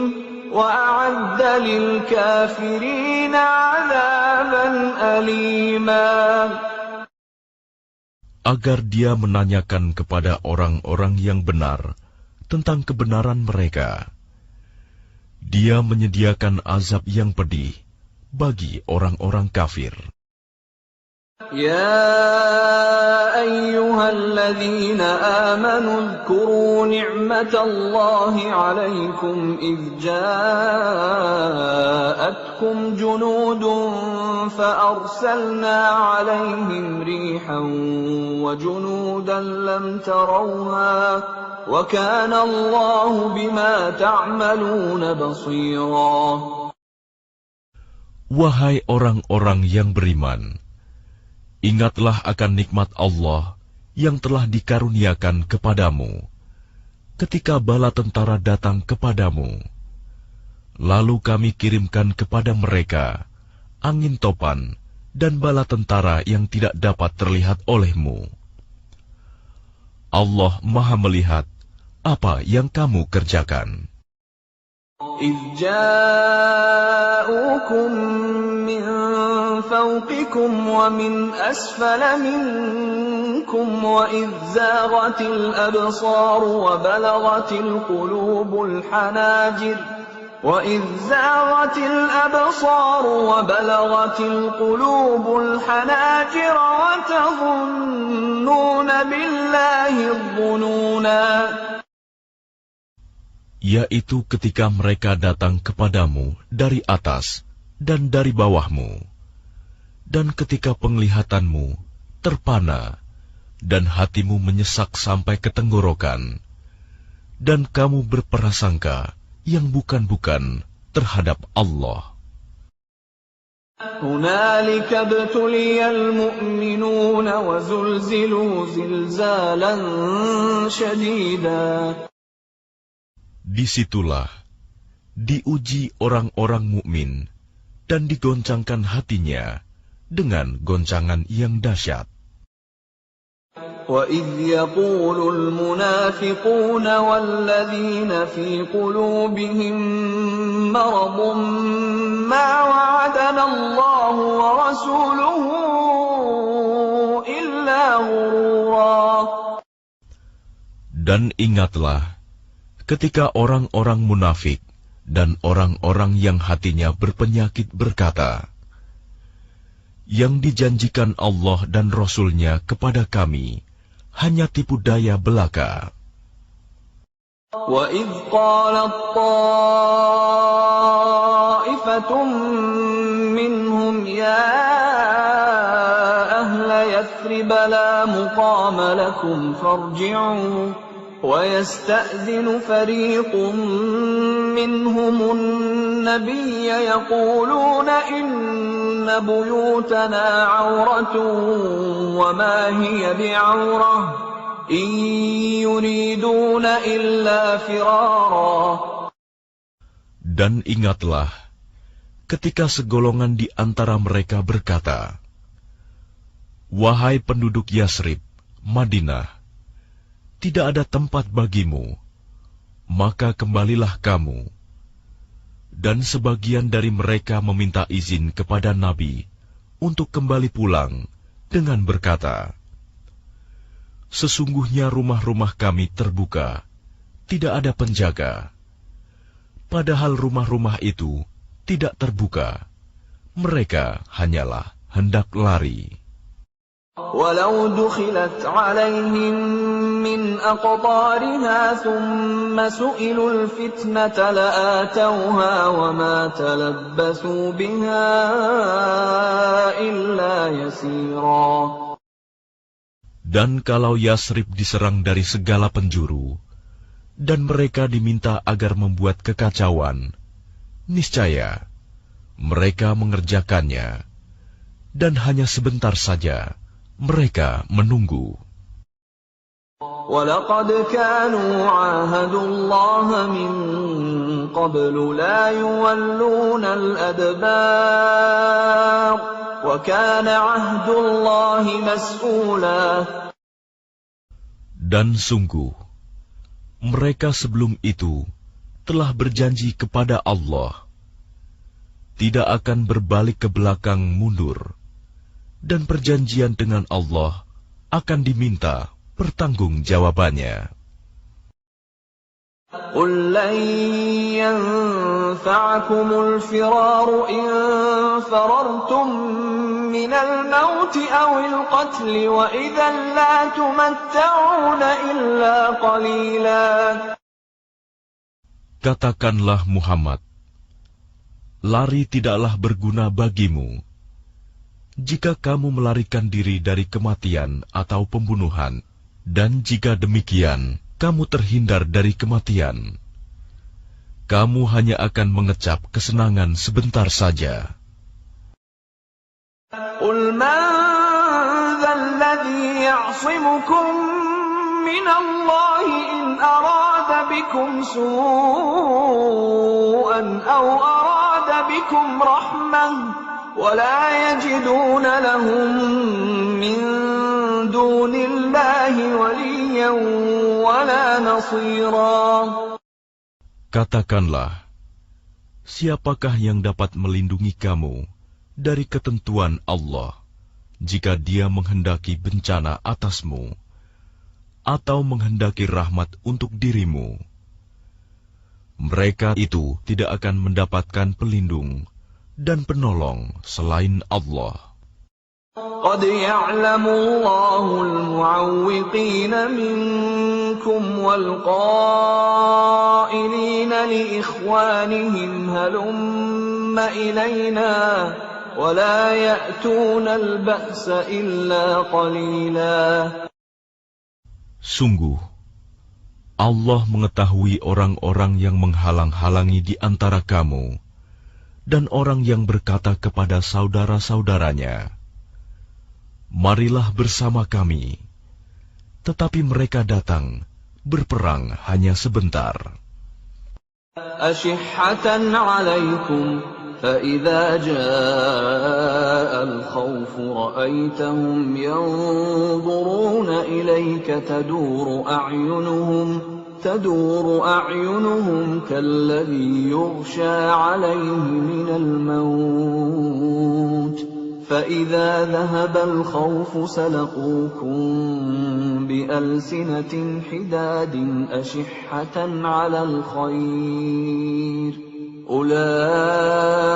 وَأَعَدَّ لِلْكَافِرِينَ عَذَابًا أَلِيمًا. Agar dia menanyakan kepada orang-orang yang benar tentang kebenaran mereka. Dia menyediakan azab yang pedih bagi orang-orang kafir. يا أيها الذين آمنوا اذكروا نعمة الله عليكم إذ جاءتكم جنود فأرسلنا عليهم ريحا وجنودا لم تروها وكان الله بما تعملون بصيرا. Wahai orang-orang yang beriman, ingatlah akan nikmat Allah yang telah dikaruniakan kepadamu, ketika bala tentara datang kepadamu. Lalu kami kirimkan kepada mereka angin topan dan bala tentara yang tidak dapat terlihat olehmu. Allah Maha melihat apa yang kamu kerjakan. إِذْ جَاءُوكُم مِّن فَوْقِكُمْ وَمِنْ أَسْفَلَ مِنكُمْ وَإِذْ زَاغَتِ الْأَبْصَارُ وَبَلَغَتِ الْقُلُوبُ الْحَنَاجِرَ وَتَظُنُّونَ بِاللَّهِ الظُّنُونَا. Yaitu ketika mereka datang kepadamu dari atas dan dari bawahmu, dan ketika penglihatanmu terpana dan hatimu menyesak sampai ke tenggorokan, dan kamu berprasangka yang bukan-bukan terhadap Allah. هُنَالِكَ ابْتُلِيَ الْمُؤْمِنُونَ وَزُلْزِلُوا زِلْزَالًا شَدِيدًا. Disitulah diuji orang-orang mukmin dan digoncangkan hatinya dengan goncangan yang dahsyat. وَإِذْ يَقُولُ الْمُنَافِقُونَ وَالَّذِينَ فِي قُلُوبِهِم مَّرَضٌ مَّا وَعَدَنَا اللَّهُ وَرَسُولُهُ إِلَّا غُرُورًا. Dan ingatlah ketika orang-orang munafik dan orang-orang yang hatinya berpenyakit berkata, yang dijanjikan Allah dan Rasul-Nya kepada kami hanya tipu daya belaka. وَإِذْ قَالَتْ طَائِفَةٌ مِّنْهُمْ يَا أَهْلَ يَثْرِبَ لَا مُقَامَ لَكُمْ فَارْجِعُوا وَيَسْتَأْذِنُ فَرِيقٌ مِّنْهُمُ النَّبِيَّ يَقُولُونَ إِنَّ بُيُوتَنَا عَوْرَةٌ وَمَا هِيَ بِعَوْرَةٍ إِن يُرِيدُونَ إِلَّا فِرَارًا. Dan ingatlah ketika segolongan di antara mereka berkata, wahai penduduk Yasrib, Madinah, tidak ada tempat bagimu, maka kembalilah kamu. Dan sebagian dari mereka meminta izin kepada Nabi untuk kembali pulang dengan berkata, sesungguhnya rumah-rumah kami terbuka, tidak ada penjaga. Padahal rumah-rumah itu tidak terbuka, mereka hanyalah hendak lari. وَلَوْ دُخِلَتْ عَلَيْهِمْ مِنْ أَقْطَارِهَا ثُمَّ سُئِلُوا الْفِتْنَةَ لَآتَوْهَا وَمَا تَلَبَّثُوا بِهَا إِلَّا يَسِيرًا. Dan kalau Yasrib diserang dari segala penjuru, dan mereka diminta agar membuat kekacauan, niscaya mereka mengerjakannya, dan hanya sebentar saja mereka menunggu. وَلَقَدْ كَانُوا عَاهَدُوا اللَّهَ مِن قَبْلُ لَا يُوَلُّونَ الْأَدْبَارَ وَكَانَ عَهْدُ اللَّهِ مَسْئُولًا. Dan sungguh, mereka sebelum itu telah berjanji kepada Allah, tidak akan berbalik ke belakang mundur, dan perjanjian dengan Allah akan diminta pertanggungjawabannya. قُل لَّن يَنفَعَكُمُ الْفِرَارُ إِن فَرَرْتُم مِّنَ الْمَوْتِ أَوِ الْقَتْلِ وَإِذًا لَّا تُمَتَّعُونَ إِلَّا قَلِيلًا. Katakanlah Muhammad, lari tidaklah berguna bagimu. Jika kamu melarikan diri dari kematian atau pembunuhan, dan jika demikian, kamu terhindar dari kematian, kamu hanya akan mengecap kesenangan sebentar saja. قُلْ مَنْ ذَا الَّذِي يَعْصِمُكُمْ مِنَ اللَّهِ إِنْ أَرَادَ بِكُمْ سُوءًا أَوْ أَرَادَ بِكُمْ رَحْمَةً وَلَا يَجِدُونَ لَهُم مِّن دُونِ اللَّهِ وَلِيًّا وَلَا نَصِيرًا. Katakanlah, siapakah yang dapat melindungi kamu dari ketentuan Allah jika Dia menghendaki bencana atasmu atau menghendaki rahmat untuk dirimu? Mereka itu tidak akan mendapatkan pelindung dan penolong selain Allah. قَدْ يَعْلَمُ اللَّهُ الْمُعَوِّقِينَ مِنكُمْ وَالْقَائِلِينَ لِإِخْوَانِهِمْ هَلُمَّ إِلَيْنَا وَلَا يَأْتُونَ الْبَأْسَ إِلَّا قَلِيلًا. Sungguh, Allah mengetahui orang-orang yang menghalang-halangi di antara kamu, dan orang yang berkata kepada saudara-saudaranya, marilah bersama kami. Tetapi mereka datang, berperang hanya sebentar. أَشِحَّةً عَلَيْكُمْ فإذا جاء الخوف رأيتهم ينظرون إليك تدور أعينهم كالذي يغشى عليه من الموت فإذا ذهب الخوف سلقوكم بألسنة حداد أشحة على الخير أولئك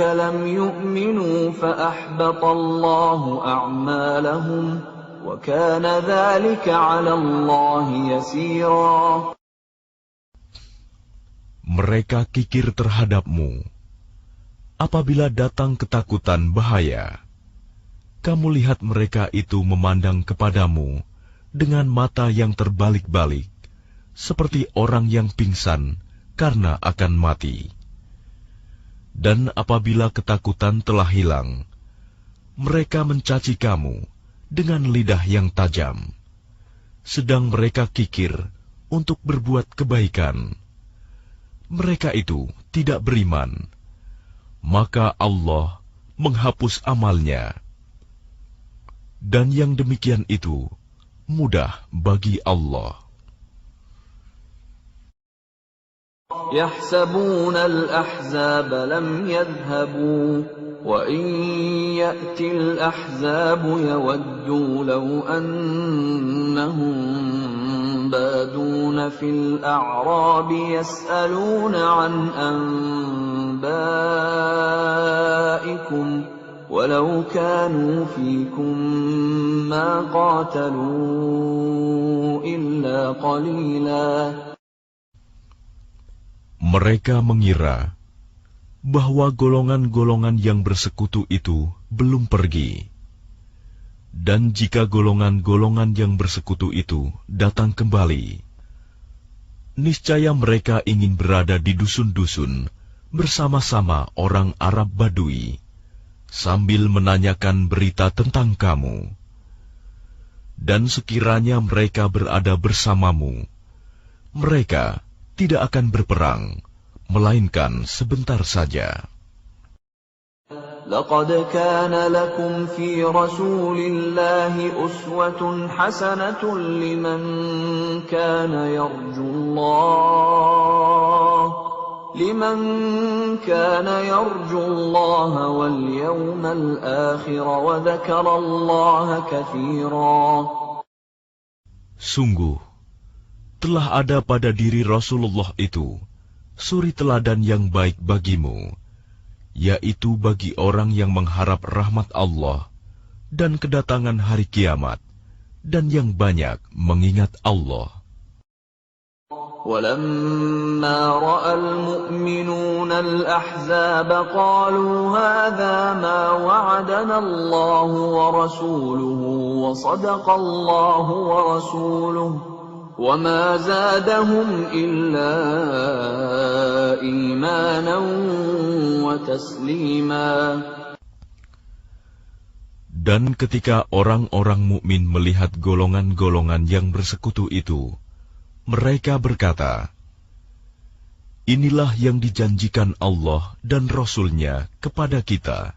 لم يؤمنوا فأحبط الله أعمالهم وكان ذلك على الله يسيرا. Mereka kikir terhadapmu. Apabila datang ketakutan bahaya, kamu lihat mereka itu memandang kepadamu dengan mata yang terbalik-balik, seperti orang yang pingsan karena akan mati. Dan apabila ketakutan telah hilang, mereka mencaci kamu dengan lidah yang tajam, sedang mereka kikir untuk berbuat kebaikan. Mereka itu tidak beriman, maka Allah menghapus amalnya. Dan yang demikian itu mudah bagi Allah. يحسبون الأحزاب لم يذهبوا وإن يأتي الأحزاب يودوا لو أنهم بادون في الأعراب يسألون عن أنبائكم ولو كانوا فيكم ما قاتلوا إلا قليلا. Mereka mengira bahwa golongan-golongan yang bersekutu itu belum pergi. Dan jika golongan-golongan yang bersekutu itu datang kembali, niscaya mereka ingin berada di dusun-dusun bersama-sama orang Arab Badui, sambil menanyakan berita tentang kamu. Dan sekiranya mereka berada bersamamu, mereka tidak akan berperang, melainkan sebentar saja. لقد كان لكم في رسول الله أسوة حسنة لمن كان يرجو الله واليوم الآخر وذكر الله كثيرا. Sungguh, telah ada pada diri Rasulullah itu suri teladan yang baik bagimu, yaitu bagi orang yang mengharap rahmat Allah dan kedatangan hari kiamat, dan yang banyak mengingat Allah. وَلَمَّا رَأَى الْمُؤْمِنُونَ الْأَحْزَابَ قَالُوا هَذَا مَا وَعَدَنَا اللَّهُ وَرَسُولُهُ وَصَدَقَ اللَّهُ وَرَسُولُهُ وَمَا زَادَهُمْ إِلَّا إِيمَانًا وَتَسْلِيمًا. Dan ketika orang-orang mukmin melihat golongan-golongan yang bersekutu itu, mereka berkata, "Inilah yang dijanjikan Allah dan Rasul-Nya kepada kita."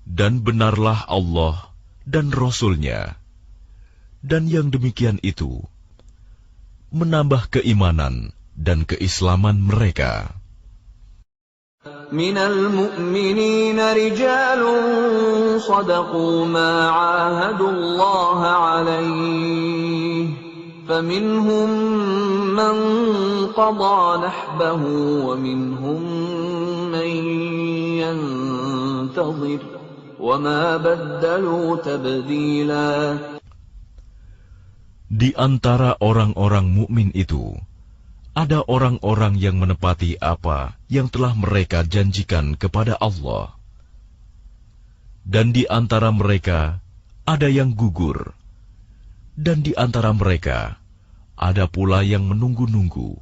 Dan benarlah Allah dan Rasul-Nya. Dan yang demikian itu menambah keimanan dan keislaman mereka. Minal mu'minina rijalun sadaqu ma 'ahadullaha 'alaihi faminhum man qada nahbahu wa minhum man yantazir wa ma baddalu tabdila. Di antara orang-orang mukmin itu, ada orang-orang yang menepati apa yang telah mereka janjikan kepada Allah. Dan di antara mereka ada yang gugur. Dan di antara mereka ada pula yang menunggu-nunggu.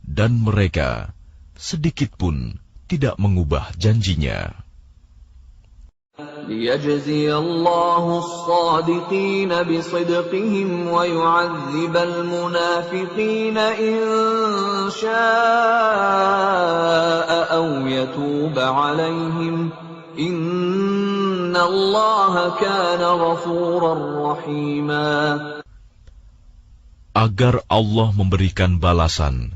Dan mereka sedikit pun tidak mengubah janjinya. ليجزي الله الصادقين بصدقهم ويعذب المنافقين إن شاء أو يتوب عليهم إن الله كان غفورا رحيما. Agar Allah memberikan balasan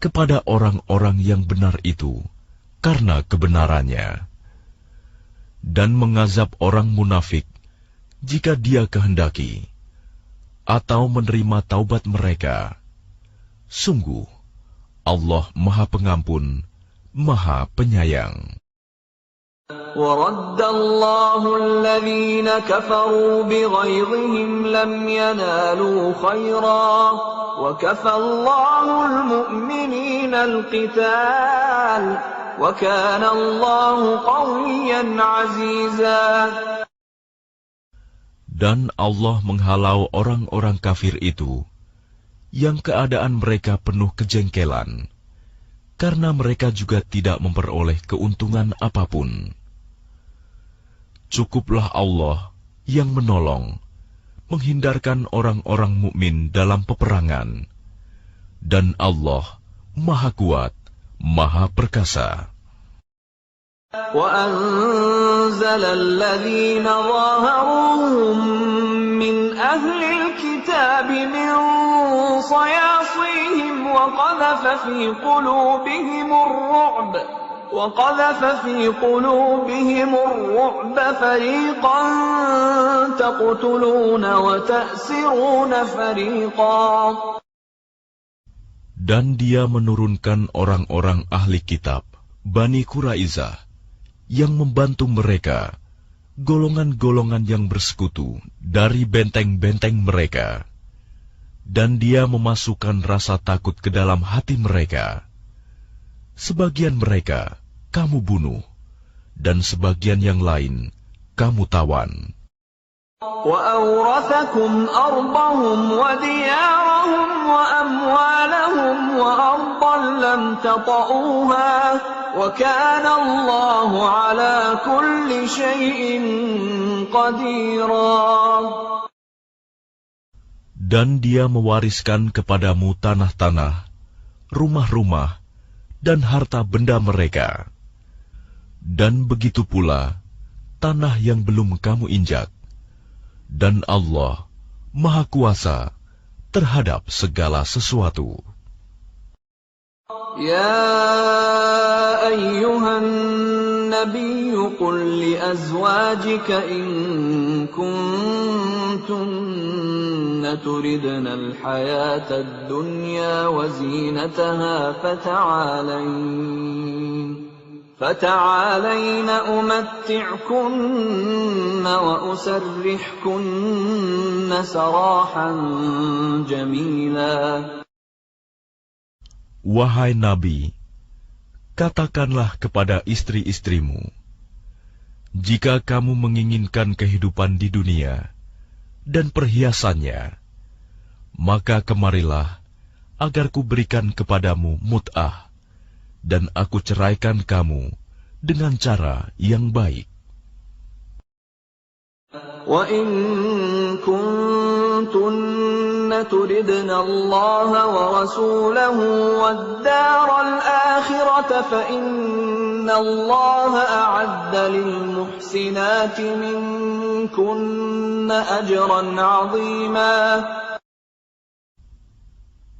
kepada orang-orang yang benar itu karena kebenarannya, dan mengazab orang munafik jika Dia kehendaki, atau menerima taubat mereka. Sungguh, Allah Maha Pengampun, Maha Penyayang. وَرَدَّ اللَّهُ الَّذِينَ كَفَرُوا بِغَيظِهِمْ لَمْ يَنَالُوا خَيْرًا وَكَفَى اللَّهُ الْمُؤْمِنِينَ الْقِتَالَ وَكَانَ اللَّهُ قَوِيًّا عَزِيزًا. Dan Allah menghalau orang-orang kafir itu yang keadaan mereka penuh kejengkelan, karena mereka juga tidak memperoleh keuntungan apapun. Cukuplah Allah yang menolong, menghindarkan orang-orang mukmin dalam peperangan, dan Allah Maha Kuat, Maha Perkasa. وَأَنزَلَ الَّذِينَ ظَاهَرُوهُم مِّنْ أَهْلِ الْكِتَابِ مِنْ صَيَاصِيهِمْ وَقَذَفَ فِي قُلُوبِهِمُ الرُّعْبَ فَرِيقًا تَقْتُلُونَ وَتَأْسِرُونَ فَرِيقًا. Dan Dia menurunkan orang-orang ahli kitab, Bani Quraizah, yang membantu mereka, golongan-golongan yang bersekutu dari benteng-benteng mereka. Dan Dia memasukkan rasa takut ke dalam hati mereka. Sebagian mereka kamu bunuh, dan sebagian yang lain kamu tawan. وَأَوْرَثَكُمْ أَرْضَهُمْ وَدِيَارَهُمْ وَأَمْوَالَهُمْ وَأَرْضًا لَّمْ تَطَئُوهَا وَكَانَ اللَّهُ عَلَى كُلِّ شَيْءٍ قَدِيرًا. Dan Dia mewariskan kepadamu tanah-tanah, rumah-rumah, dan harta benda mereka. Dan begitu pula tanah yang belum kamu injak. Dan Allah Maha Kuasa terhadap segala sesuatu. يا أيها النبي قل لأزواجك إن كنتن تردن الحياة الدنيا وزينتها فتعالين أمتعكن وأسرحكن سراحا جميلا. Wahai Nabi, katakanlah kepada istri-istrimu, jika kamu menginginkan kehidupan di dunia dan perhiasannya, maka kemarilah agar kuberikan kepadamu mut'ah, dan aku ceraikan kamu dengan cara yang baik. وَإِن كُنتُنَّ تُرِدْنَ اللَّهَ وَرَسُولَهُ وَالدَّارَ الْآخِرَةَ فَإِنَّ اللَّهَ أَعَدَّ لِلْمُحْسِنَاتِ مِنكُنَّ أَجْرًا عَظِيمًا.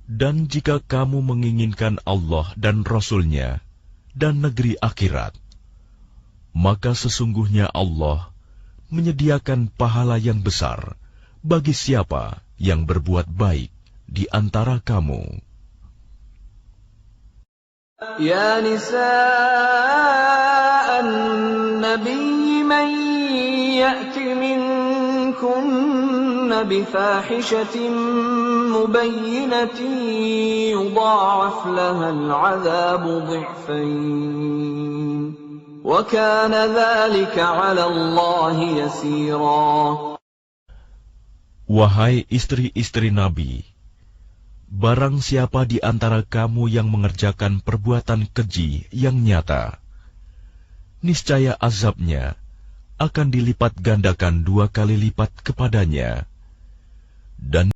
Dan jika kamu menginginkan Allah dan Rasul-Nya dan negeri akhirat, maka sesungguhnya Allah menyediakan pahala yang besar bagi siapa yang berbuat baik di antara kamu. Ya nisa an-nabiy man ya'ti minkunna bifahishatin mubayyinatin yudha'af laha al-'adhabu dhi'fayn. وَكَانَ ذَلِكَ عَلَى اللَّهِ يَسِيرًا. Wahai istri-istri Nabi, barang siapa di antara kamu yang mengerjakan perbuatan keji yang nyata, niscaya azabnya akan dilipat gandakan 2 kali lipat kepadanya. Dan